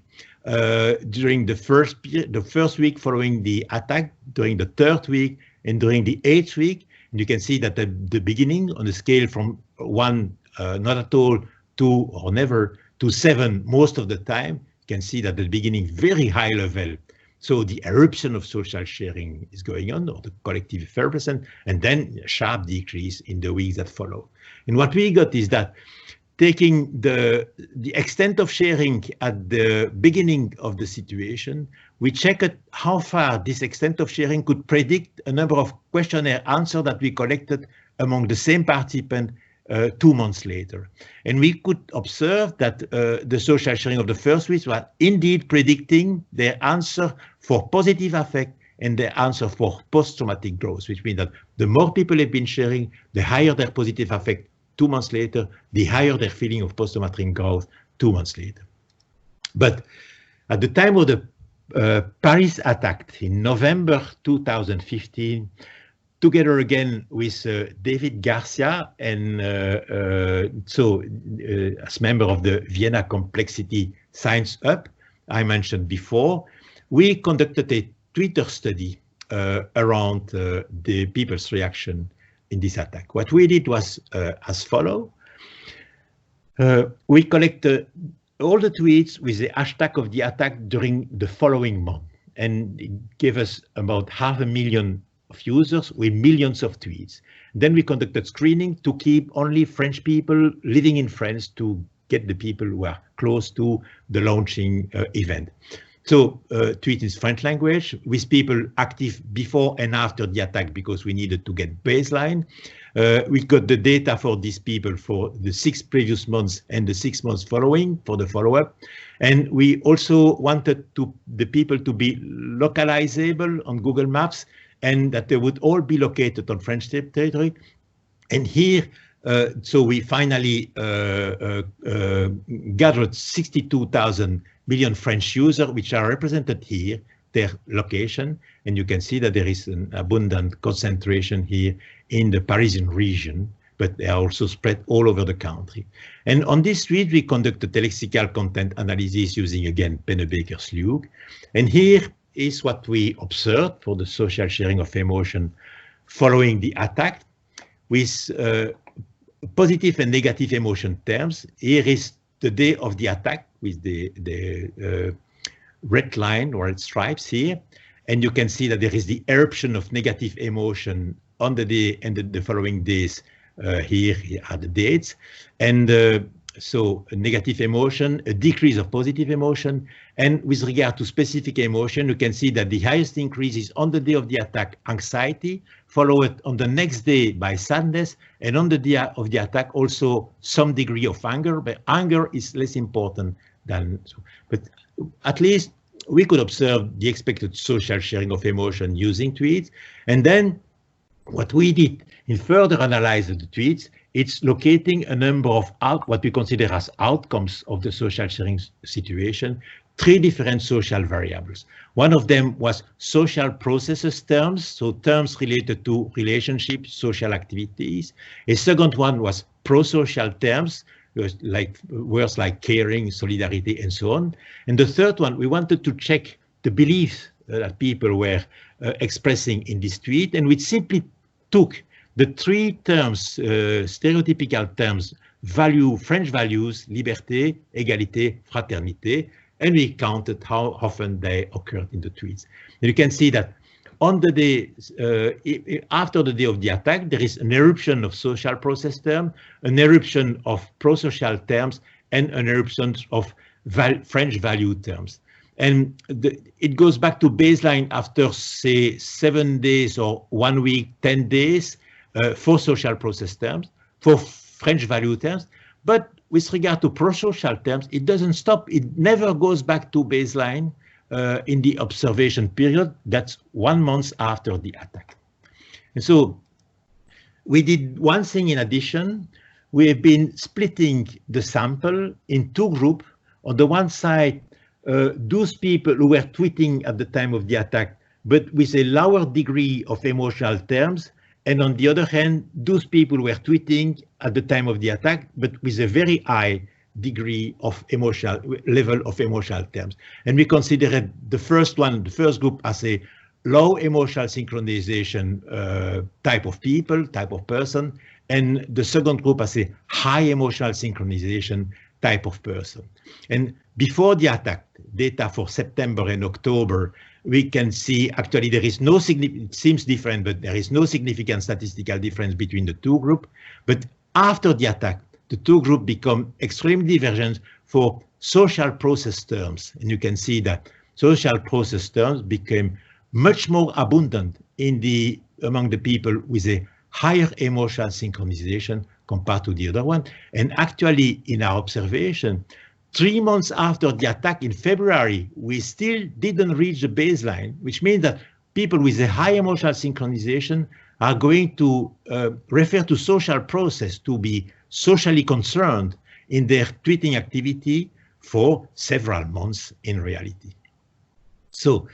[SPEAKER 4] during the first week following the attack, during the 3rd week, and during the 8th week. And you can see that at the beginning, on the scale from 1, not at all, 2 or never, to 7 most of the time, you can see that at the beginning, very high level. So the eruption of social sharing is going on, or the collective effervescence, and then a sharp decrease in the weeks that follow. And what we got is that taking the extent of sharing at the beginning of the situation, we checked how far this extent of sharing could predict a number of questionnaire answers that we collected among the same participant 2 months later. And we could observe that the social sharing of the first week was indeed predicting their answer for positive affect and their answer for post-traumatic growth, which means that the more people have been sharing, the higher their positive affect 2 months later, the higher their feeling of post-traumatic growth 2 months later. But at the time of the Paris attack in November 2015, together again with David Garcia, and as member of the Vienna Complexity Science Hub, I mentioned before, we conducted a Twitter study around the people's reaction in this attack. What we did was as follows. We collected all the tweets with the hashtag of the attack during the following month, and it gave us about 500,000 of users with millions of tweets. Then we conducted screening to keep only French people living in France to get the people who are close to the launching event. So tweet in French language with people active before and after the attack, because we needed to get baseline. We got the data for these people for the 6 previous months and the 6 months following for the follow-up. And we also wanted the people to be localizable on Google Maps, and that they would all be located on French territory. And here, so we finally gathered 62,000 million French users, which are represented here, their location. And you can see that there is an abundant concentration here in the Parisian region, but they are also spread all over the country. And on this street, we conducted lexical content analysis using, again, Pennebaker's Luke. And here is what we observed for the social sharing of emotion following the attack with positive and negative emotion terms. Here is the day of the attack with the red line or red stripes here. And you can see that there is the eruption of negative emotion on the day and the following days. Here are the dates. And so a negative emotion, a decrease of positive emotion. And with regard to specific emotion, you can see that the highest increase is on the day of the attack, anxiety, followed on the next day by sadness, and on the day of the attack also some degree of anger, but anger is less important than so. But at least we could observe the expected social sharing of emotion using tweets. And then what we did in further analysis of the tweets, it's locating a number of what we consider as outcomes of the social sharing situation, 3 different social variables. One of them was social processes terms, so terms related to relationships, social activities. A second one was pro-social terms, like words like caring, solidarity, and so on. And the third one, we wanted to check the beliefs that people were expressing in this tweet, and we simply took the 3 terms, stereotypical terms, French values, liberté, égalité, fraternité, and we counted how often they occurred in the tweets. And you can see that on the day, after the day of the attack, there is an eruption of social process terms, an eruption of pro-social terms, and an eruption of French value terms. And it goes back to baseline after, say, 7 days or 1 week, 10 days for social process terms, for French value terms. But with regard to pro-social terms, it doesn't stop. It never goes back to baseline in the observation period. That's 1 month after the attack. And so we did one thing in addition. We have been splitting the sample in 2 groups. On the one side, those people who were tweeting at the time of the attack, but with a lower degree of emotional terms. And on the other hand, those people were tweeting at the time of the attack, but with a very high degree of level of emotional terms. And we considered the first group as a low emotional synchronization type of people, type of person, and the second group as a high emotional synchronization type of person. And before the attack, data for September and October, we can see actually there is no significant, it seems different, but there is no significant statistical difference between the 2 groups. But after the attack, the 2 groups become extremely divergent for social process terms. And you can see that social process terms became much more abundant among the people with a higher emotional synchronization compared to the other one. And actually, in our observation, 3 months after the attack in February, we still didn't reach the baseline, which means that people with a high emotional synchronization are going to refer to social process to be socially concerned in their tweeting activity for several months in reality. So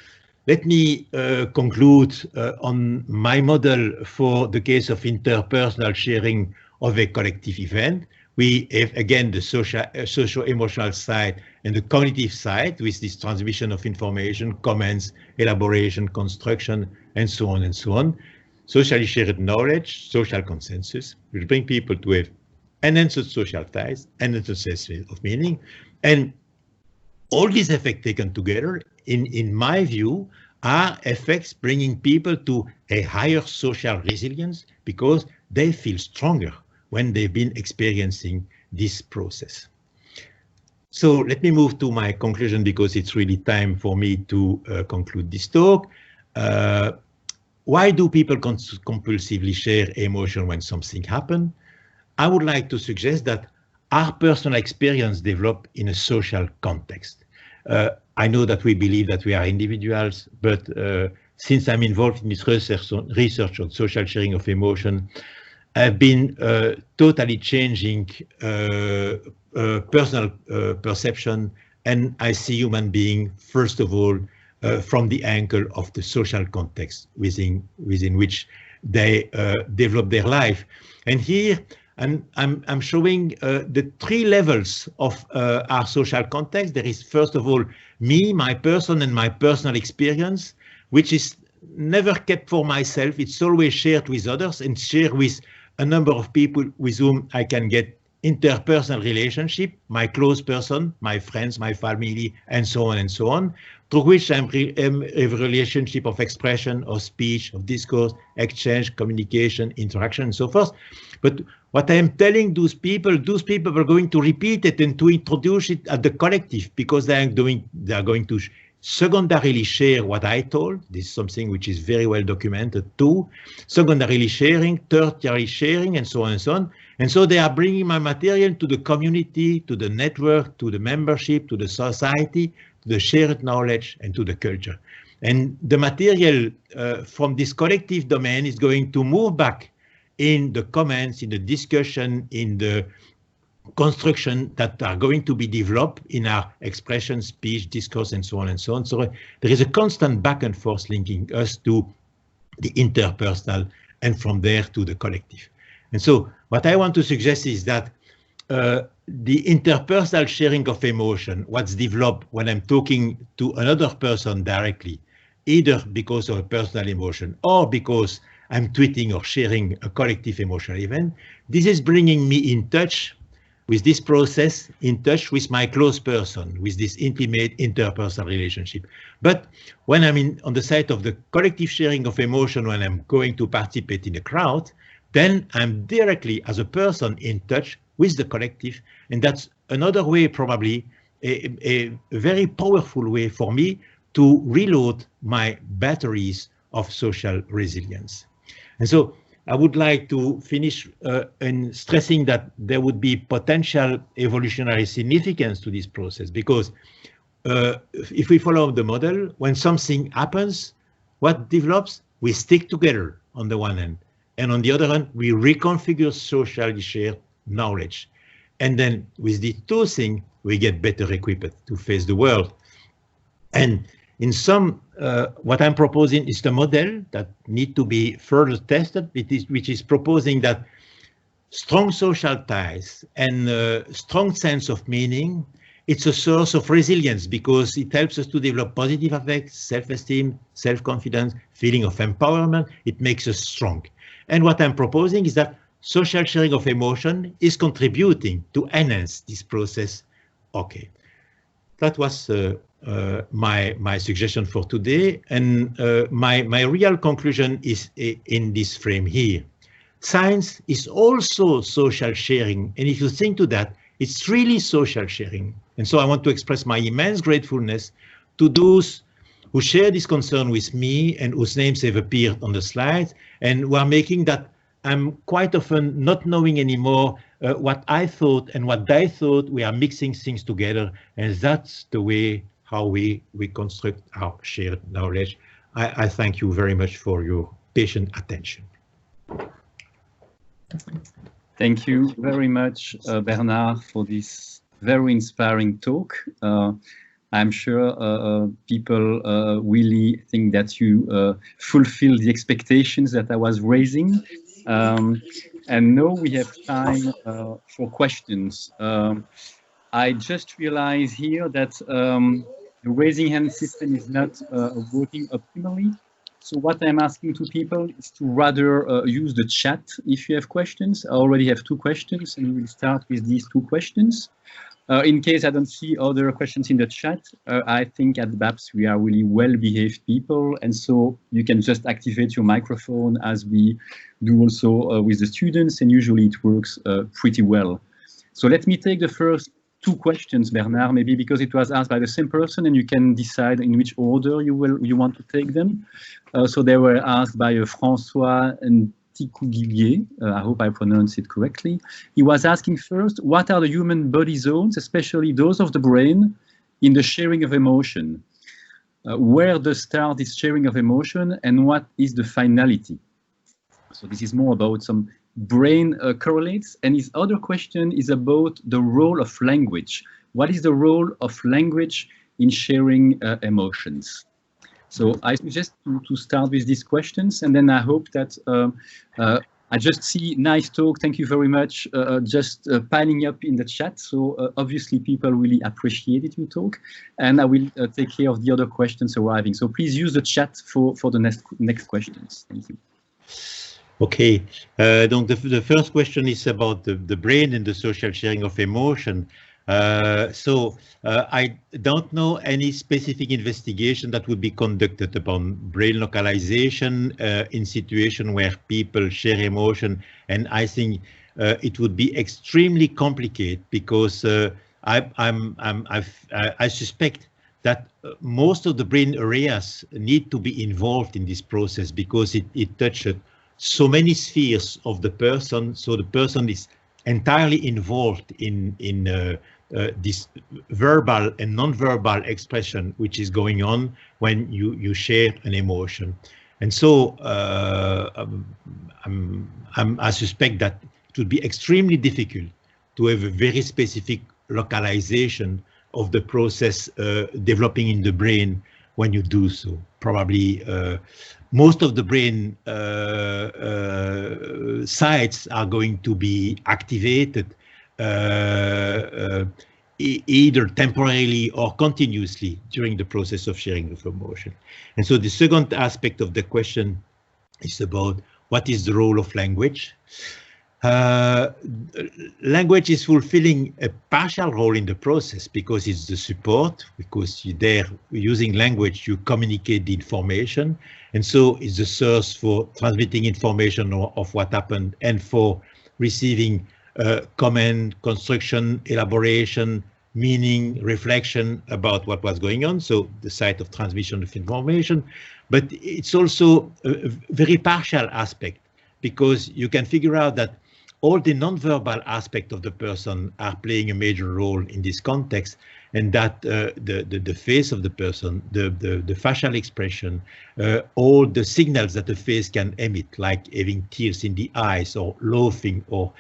[SPEAKER 4] let me conclude on my model for the case of interpersonal sharing of a collective event. We have, again, the social-emotional side and the cognitive side with this transmission of information, comments, elaboration, construction, and so on and so on. Socially shared knowledge, social consensus, which bring people to have enhanced social ties, enhanced sense of meaning. And all these effects taken together, in my view, are effects bringing people to a higher social resilience because they feel stronger when they've been experiencing this process. So let me move to my conclusion because it's really time for me to conclude this talk. Why do people compulsively share emotion when something happens? I would like to suggest that our personal experience develop in a social context. I know that we believe that we are individuals, but since I'm involved in this research on social sharing of emotion, I've been totally changing personal perception, and I see human being, first of all, from the angle of the social context within which they develop their life. And here I'm showing the 3 levels of our social context. There is, first of all, me, my person, and my personal experience, which is never kept for myself. It's always shared with others and shared with a number of people with whom I can get interpersonal relationship, my close person, my friends, my family, and so on, through which I have a relationship of expression, of speech, of discourse, exchange, communication, interaction, and so forth. But what I am telling those people are going to repeat it and to introduce it at the collective because they are going to secondarily share what I told. This is something which is very well documented too. Secondarily sharing, tertiary sharing, and so on and so on. And so they are bringing my material to the community, to the network, to the membership, to the society, the shared knowledge, and to the culture. And the material from this collective domain is going to move back in the comments, in the discussion, in the construction that are going to be developed in our expression, speech, discourse, and so on and so on. So there is a constant back and forth linking us to the interpersonal and from there to the collective. And so what I want to suggest is that the interpersonal sharing of emotion, what's developed when I'm talking to another person directly, either because of a personal emotion or because I'm tweeting or sharing a collective emotional event, this is bringing me in touch with this process, in touch with my close person, with this intimate interpersonal relationship. But when I'm on the side of the collective sharing of emotion, when I'm going to participate in a crowd, then I'm directly as a person in touch with the collective. And that's another way, probably a very powerful way for me to reload my batteries of social resilience. And so I would like to finish in stressing that there would be potential evolutionary significance to this process, because if we follow the model, when something happens, what develops? We stick together on the one hand, and on the other hand, we reconfigure socially shared knowledge. And then with the two things, we get better equipped to face the world. And in some, what I'm proposing is the model that need to be further tested, which is proposing that strong social ties and strong sense of meaning, it's a source of resilience because it helps us to develop positive affects, self-esteem, self-confidence, feeling of empowerment. It makes us strong. And what I'm proposing is that social sharing of emotion is contributing to enhance this process. Okay, that was my suggestion for today, and my real conclusion is in this frame here. Science is also social sharing, and if you think to that, it's really social sharing. And so I want to express my immense gratefulness to those who share this concern with me and whose names have appeared on the slides, and who are making that I'm quite often not knowing anymore what I thought and what they thought. We are mixing things together, and that's the way how we construct our shared knowledge. I thank you very much for your patient attention.
[SPEAKER 1] Thank you very much, Bernard, for this very inspiring talk. I'm sure people really think that you fulfill the expectations that I was raising. And now we have time for questions. I just realized here that the raising hand system is not working optimally. So what I'm asking to people is to rather use the chat if you have questions. I already have 2 questions, and we will start with these 2 questions. In case I don't see other questions in the chat, I think at BAPS we are really well-behaved people, and so you can just activate your microphone as we do also with the students, and usually it works pretty well. So let me take the first 2 questions, Bernard, maybe because it was asked by the same person, and you can decide in which order you want to take them. So they were asked by François and Tikouguier. I hope I pronounced it correctly. He was asking first, what are the human body zones, especially those of the brain, in the sharing of emotion? Where does start this sharing of emotion, and what is the finality? So this is more about some brain correlates. And his other question is about the role of language. What is the role of language in sharing emotions? So I suggest to start with these questions, and then I hope that I just see nice talk. Thank you very much. Just piling up in the chat. So obviously people really appreciated your talk, and I will take care of the other questions arriving. So please use the chat for the next questions. Thank you.
[SPEAKER 4] Okay, donc the first question is about the brain and the social sharing of emotion. I don't know any specific investigation that would be conducted upon brain localization in situation where people share emotion, and I think it would be extremely complicated because I suspect that most of the brain areas need to be involved in this process because it touches so many spheres of the person, so the person is entirely involved in this verbal and non-verbal expression which is going on when you share an emotion. And so I suspect that it would be extremely difficult to have a very specific localization of the process developing in the brain when you do so. Probably most of the brain sites are going to be activated either temporarily or continuously during the process of sharing of emotion. And so the second aspect of the question is about what is the role of language. Language is fulfilling a partial role in the process because it's the support, because there using language you communicate the information, and so it's the source for transmitting information of what happened and for receiving comment, construction, elaboration, meaning, reflection about what was going on, so the site of transmission of information. But it's also a very partial aspect because you can figure out that all the non-verbal aspects of the person are playing a major role in this context, and that the face of the person, the facial expression, all the signals that the face can emit, like having tears in the eyes or laughing or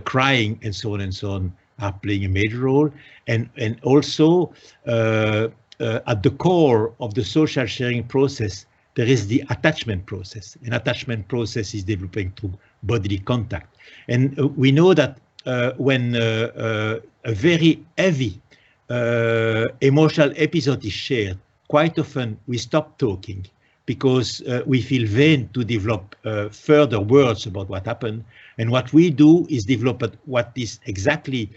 [SPEAKER 4] crying and so on, are playing a major role. And also at the core of the social sharing process, there is the attachment process. An attachment process is developing through bodily contact. And we know that when a very heavy emotional episode is shared, quite often we stop talking because we feel vain to develop further words about what happened. And what we do is develop what is exactly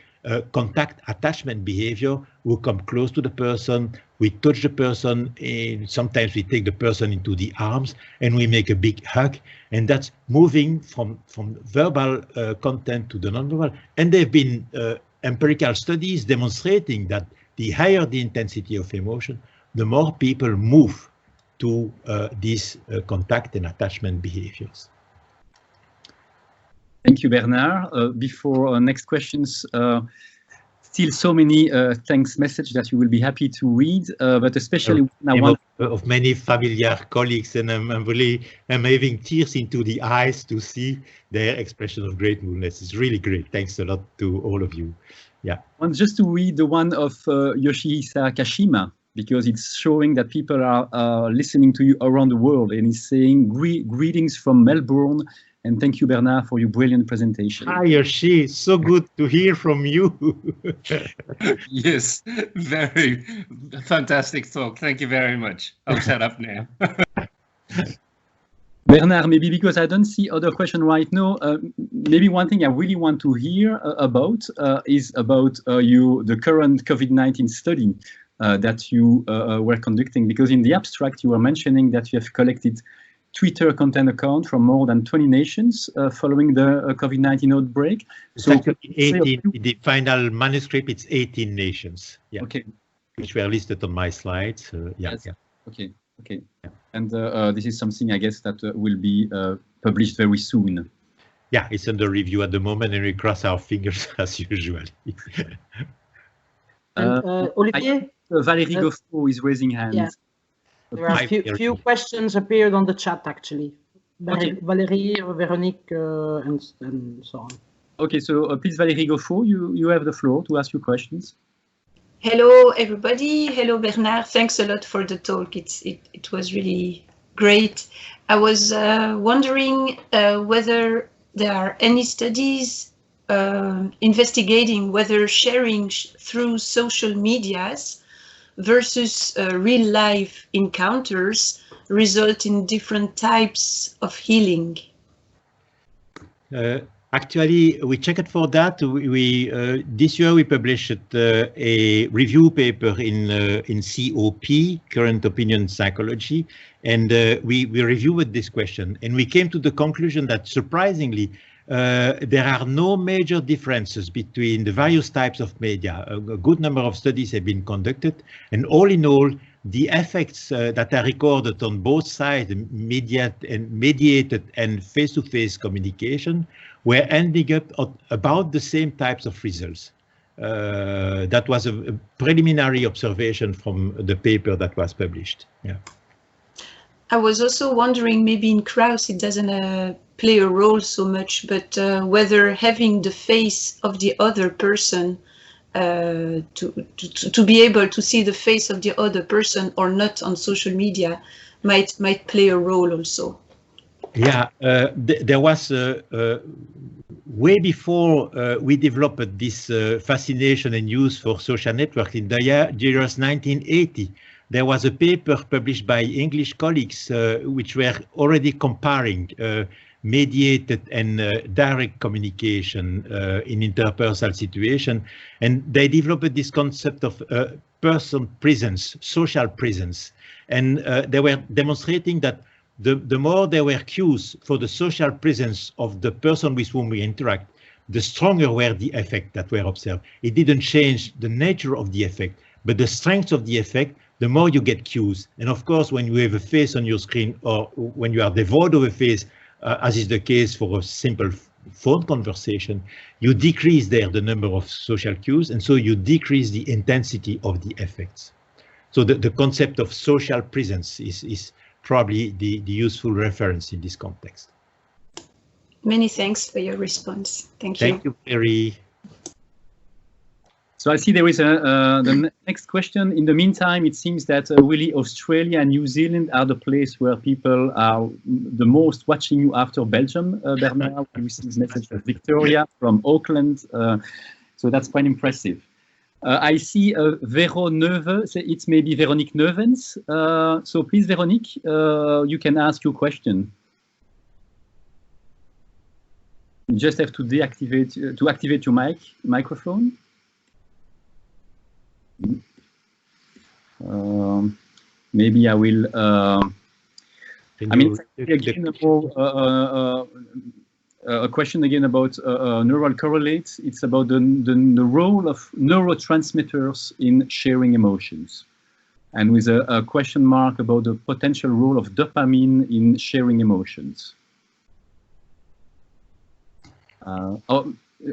[SPEAKER 4] contact attachment behavior. We come close to the person, we touch the person, and sometimes we take the person into the arms and we make a big hug. And that's moving from verbal content to the nonverbal. And there have been empirical studies demonstrating that the higher the intensity of emotion, the more people move to these contact and attachment behaviors.
[SPEAKER 1] Thank you, Bernard. Before next questions, still so many thanks message that you will be happy to read, but especially
[SPEAKER 4] of many familiar colleagues, and I'm having tears into the eyes to see their expression of gratefulness. It's really great. Thanks a lot to all of you. Yeah.
[SPEAKER 1] And just to read the one of Yoshihisa Kashima, because it's showing that people are listening to you around the world, and he's saying greetings from Melbourne. And thank you, Bernard, for your brilliant presentation.
[SPEAKER 4] Hi, Yoshi. So good to hear from you.
[SPEAKER 5] Yes, very fantastic talk. Thank you very much. I'll shut up now.
[SPEAKER 1] Bernard, maybe because I don't see other question right now, maybe one thing I really want to hear about is about the current COVID-19 study that you were conducting, because in the abstract you were mentioning that you have collected Twitter content account from more than 20 nations following the COVID-19 outbreak.
[SPEAKER 4] So 18, the final manuscript, it's 18 nations. Yeah.
[SPEAKER 1] Okay.
[SPEAKER 4] Which were listed on my slides. Yeah.
[SPEAKER 1] Yes. Yeah. Okay. Okay. Yeah. And this is something I guess that will be published very soon.
[SPEAKER 4] Yeah, it's under review at the moment, and we cross our fingers as usual.
[SPEAKER 2] Olivier?
[SPEAKER 1] Valérie Goffreau is raising hands.
[SPEAKER 2] Yeah. There are few questions appeared on the chat, actually.
[SPEAKER 1] Okay.
[SPEAKER 2] Valérie, Véronique, and so on.
[SPEAKER 1] Okay, so please, Valérie Goffreau, you have the floor to ask your questions.
[SPEAKER 6] Hello, everybody. Hello, Bernard. Thanks a lot for the talk. It was really great. I was wondering whether there are any studies investigating whether sharing through social medias versus real life encounters result in different types of healing.
[SPEAKER 4] Actually, we checked for that. This year we published a review paper in COP, Current Opinion Psychology, and we reviewed this question, and we came to the conclusion that surprisingly there are no major differences between the various types of media. A good number of studies have been conducted, and all in all, the effects that are recorded on both sides, mediated and face-to-face communication, were ending up at about the same types of results. That was a preliminary observation from the paper that was published. Yeah.
[SPEAKER 6] I was also wondering, maybe in Krauss it doesn't play a role so much, but whether having the face of the other person, to be able to see the face of the other person or not on social media might play a role also.
[SPEAKER 4] Yeah, there was way before we developed this fascination and use for social networks in the years 1980. There was a paper published by English colleagues which were already comparing mediated and direct communication in interpersonal situation, and they developed this concept of person presence, social presence, and they were demonstrating that the more there were cues for the social presence of the person with whom we interact, the stronger were the effect that were observed. It didn't change the nature of the effect, but the strength of the effect, the more you get cues. And of course, when you have a face on your screen, or when you are devoid of a face, as is the case for a simple phone conversation, you decrease there the number of social cues, and so you decrease the intensity of the effects. So the concept of social presence is probably the useful reference in this context.
[SPEAKER 6] Many thanks for your response. Thank you.
[SPEAKER 4] Thank you, Perry.
[SPEAKER 1] So I see there is the next question. In the meantime, it seems that really Australia and New Zealand are the place where people are the most watching you after Belgium, Bernard. We received a message from Victoria, from Auckland. So that's quite impressive. I see Vero Neuve, it's maybe Veronique Neuvens. So please, Veronique, you can ask your question. You just have to activate your microphone. Maybe I will. I mean, again, a question again about neural correlates. It's about the role of neurotransmitters in sharing emotions, and with a question mark about the potential role of dopamine in sharing emotions.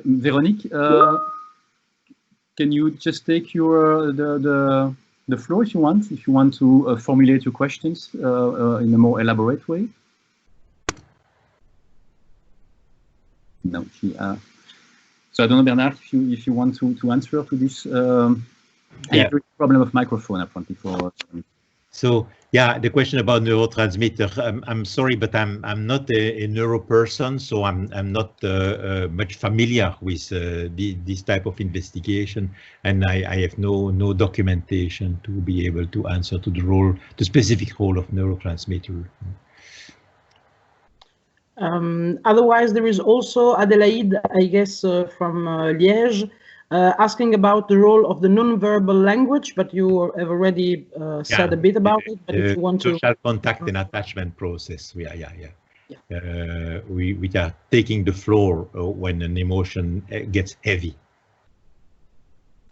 [SPEAKER 1] Veronique, can you just take your the floor if you want to formulate your questions in a more elaborate way? No, so I don't know, Bernard, if you want to answer to this problem of microphone apparently for.
[SPEAKER 4] So yeah, the question about neurotransmitter. I'm sorry, but I'm not a neuro person, so I'm not much familiar with this type of investigation, and I have no documentation to be able to answer to the specific role of neurotransmitter.
[SPEAKER 2] Otherwise, there is also Adelaide, I guess, from Liège, asking about the role of the non-verbal language, but you have already said a bit about it. But if you want to,
[SPEAKER 4] social contact and attachment process, we are taking the floor when an emotion gets heavy.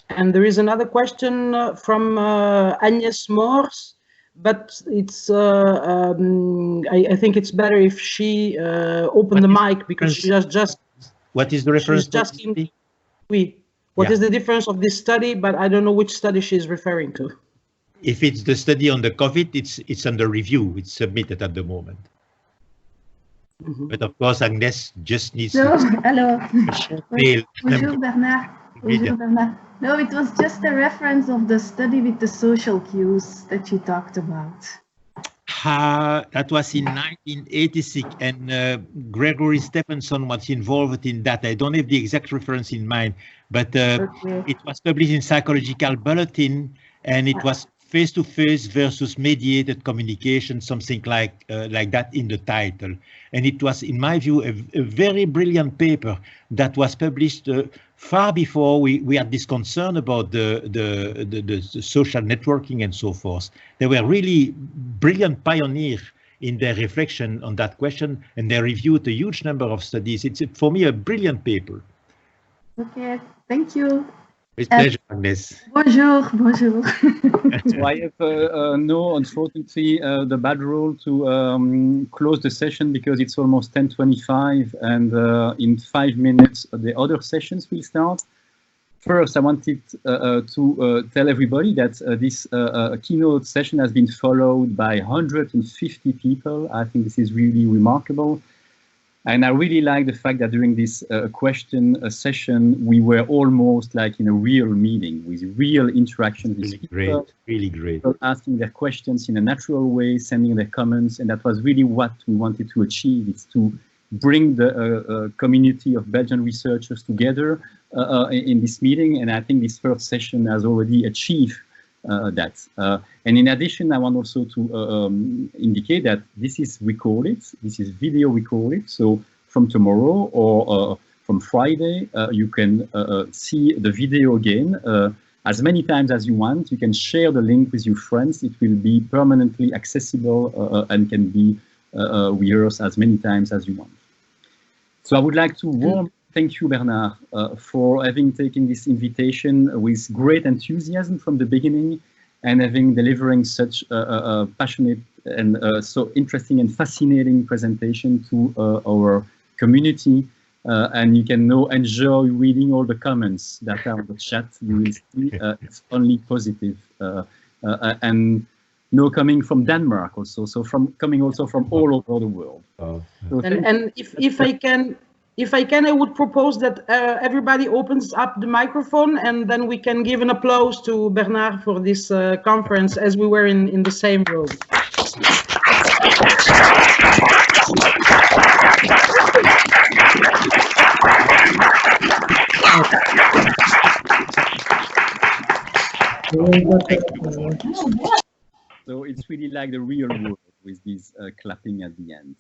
[SPEAKER 2] And there is another question from Agnes Moors, but it's I think it's better if she opened the mic, because she just.
[SPEAKER 4] What is the reference?
[SPEAKER 2] What is the difference of this study? But I don't know which study she's referring to.
[SPEAKER 4] If it's the study on the COVID, it's under review. It's submitted at the moment. Mm-hmm. But of course, Agnes just needs to.
[SPEAKER 7] Hello. Bonjour, Bernard. Bonjour, Bernard. No, it was just a reference of the study with the social cues that you talked about.
[SPEAKER 4] That was in 1986, and Gregory Stephenson was involved in that. I don't have the exact reference in mind, but it was published in Psychological Bulletin, and it was face-to-face versus mediated communication, something like that in the title. And it was, in my view, a very brilliant paper that was published far before we had this concern about the social networking and so forth. They were really brilliant pioneers in their reflection on that question, and they reviewed a huge number of studies. It's, for me, a brilliant paper.
[SPEAKER 7] Okay, thank you.
[SPEAKER 4] With pleasure, Agnes.
[SPEAKER 7] Bonjour, bonjour.
[SPEAKER 1] So I have unfortunately, the bad rule to close the session because it's almost 10:25, and in 5 minutes the other sessions will start. First, I wanted to tell everybody that this keynote session has been followed by 150 people. I think this is really remarkable. And I really like the fact that during this question session, we were almost like in a real meeting with real interaction with
[SPEAKER 4] really
[SPEAKER 1] people.
[SPEAKER 4] Great, really great.
[SPEAKER 1] People asking their questions in a natural way, sending their comments. And that was really what we wanted to achieve. It's to bring the community of Belgian researchers together in this meeting. And I think this first session has already achieved that. And in addition, I want also to indicate that this is recorded, this is video recorded. So from tomorrow or from Friday, you can see the video again as many times as you want. You can share the link with your friends. It will be permanently accessible and can be rehearsed as many times as you want. So I would like to warmly thank you, Bernard, for having taken this invitation with great enthusiasm from the beginning and having delivering such a passionate and so interesting and fascinating presentation to our community. And you can now enjoy reading all the comments that are in the chat. You will see it's only positive. And no, coming from Denmark also, so coming also from all over the world.
[SPEAKER 3] Oh.
[SPEAKER 1] So
[SPEAKER 2] And if I can, I would propose that everybody opens up the microphone, and then we can give an applause to Bernard for this conference, as we were in the same room.
[SPEAKER 1] So it's really like the real world with this clapping at the end.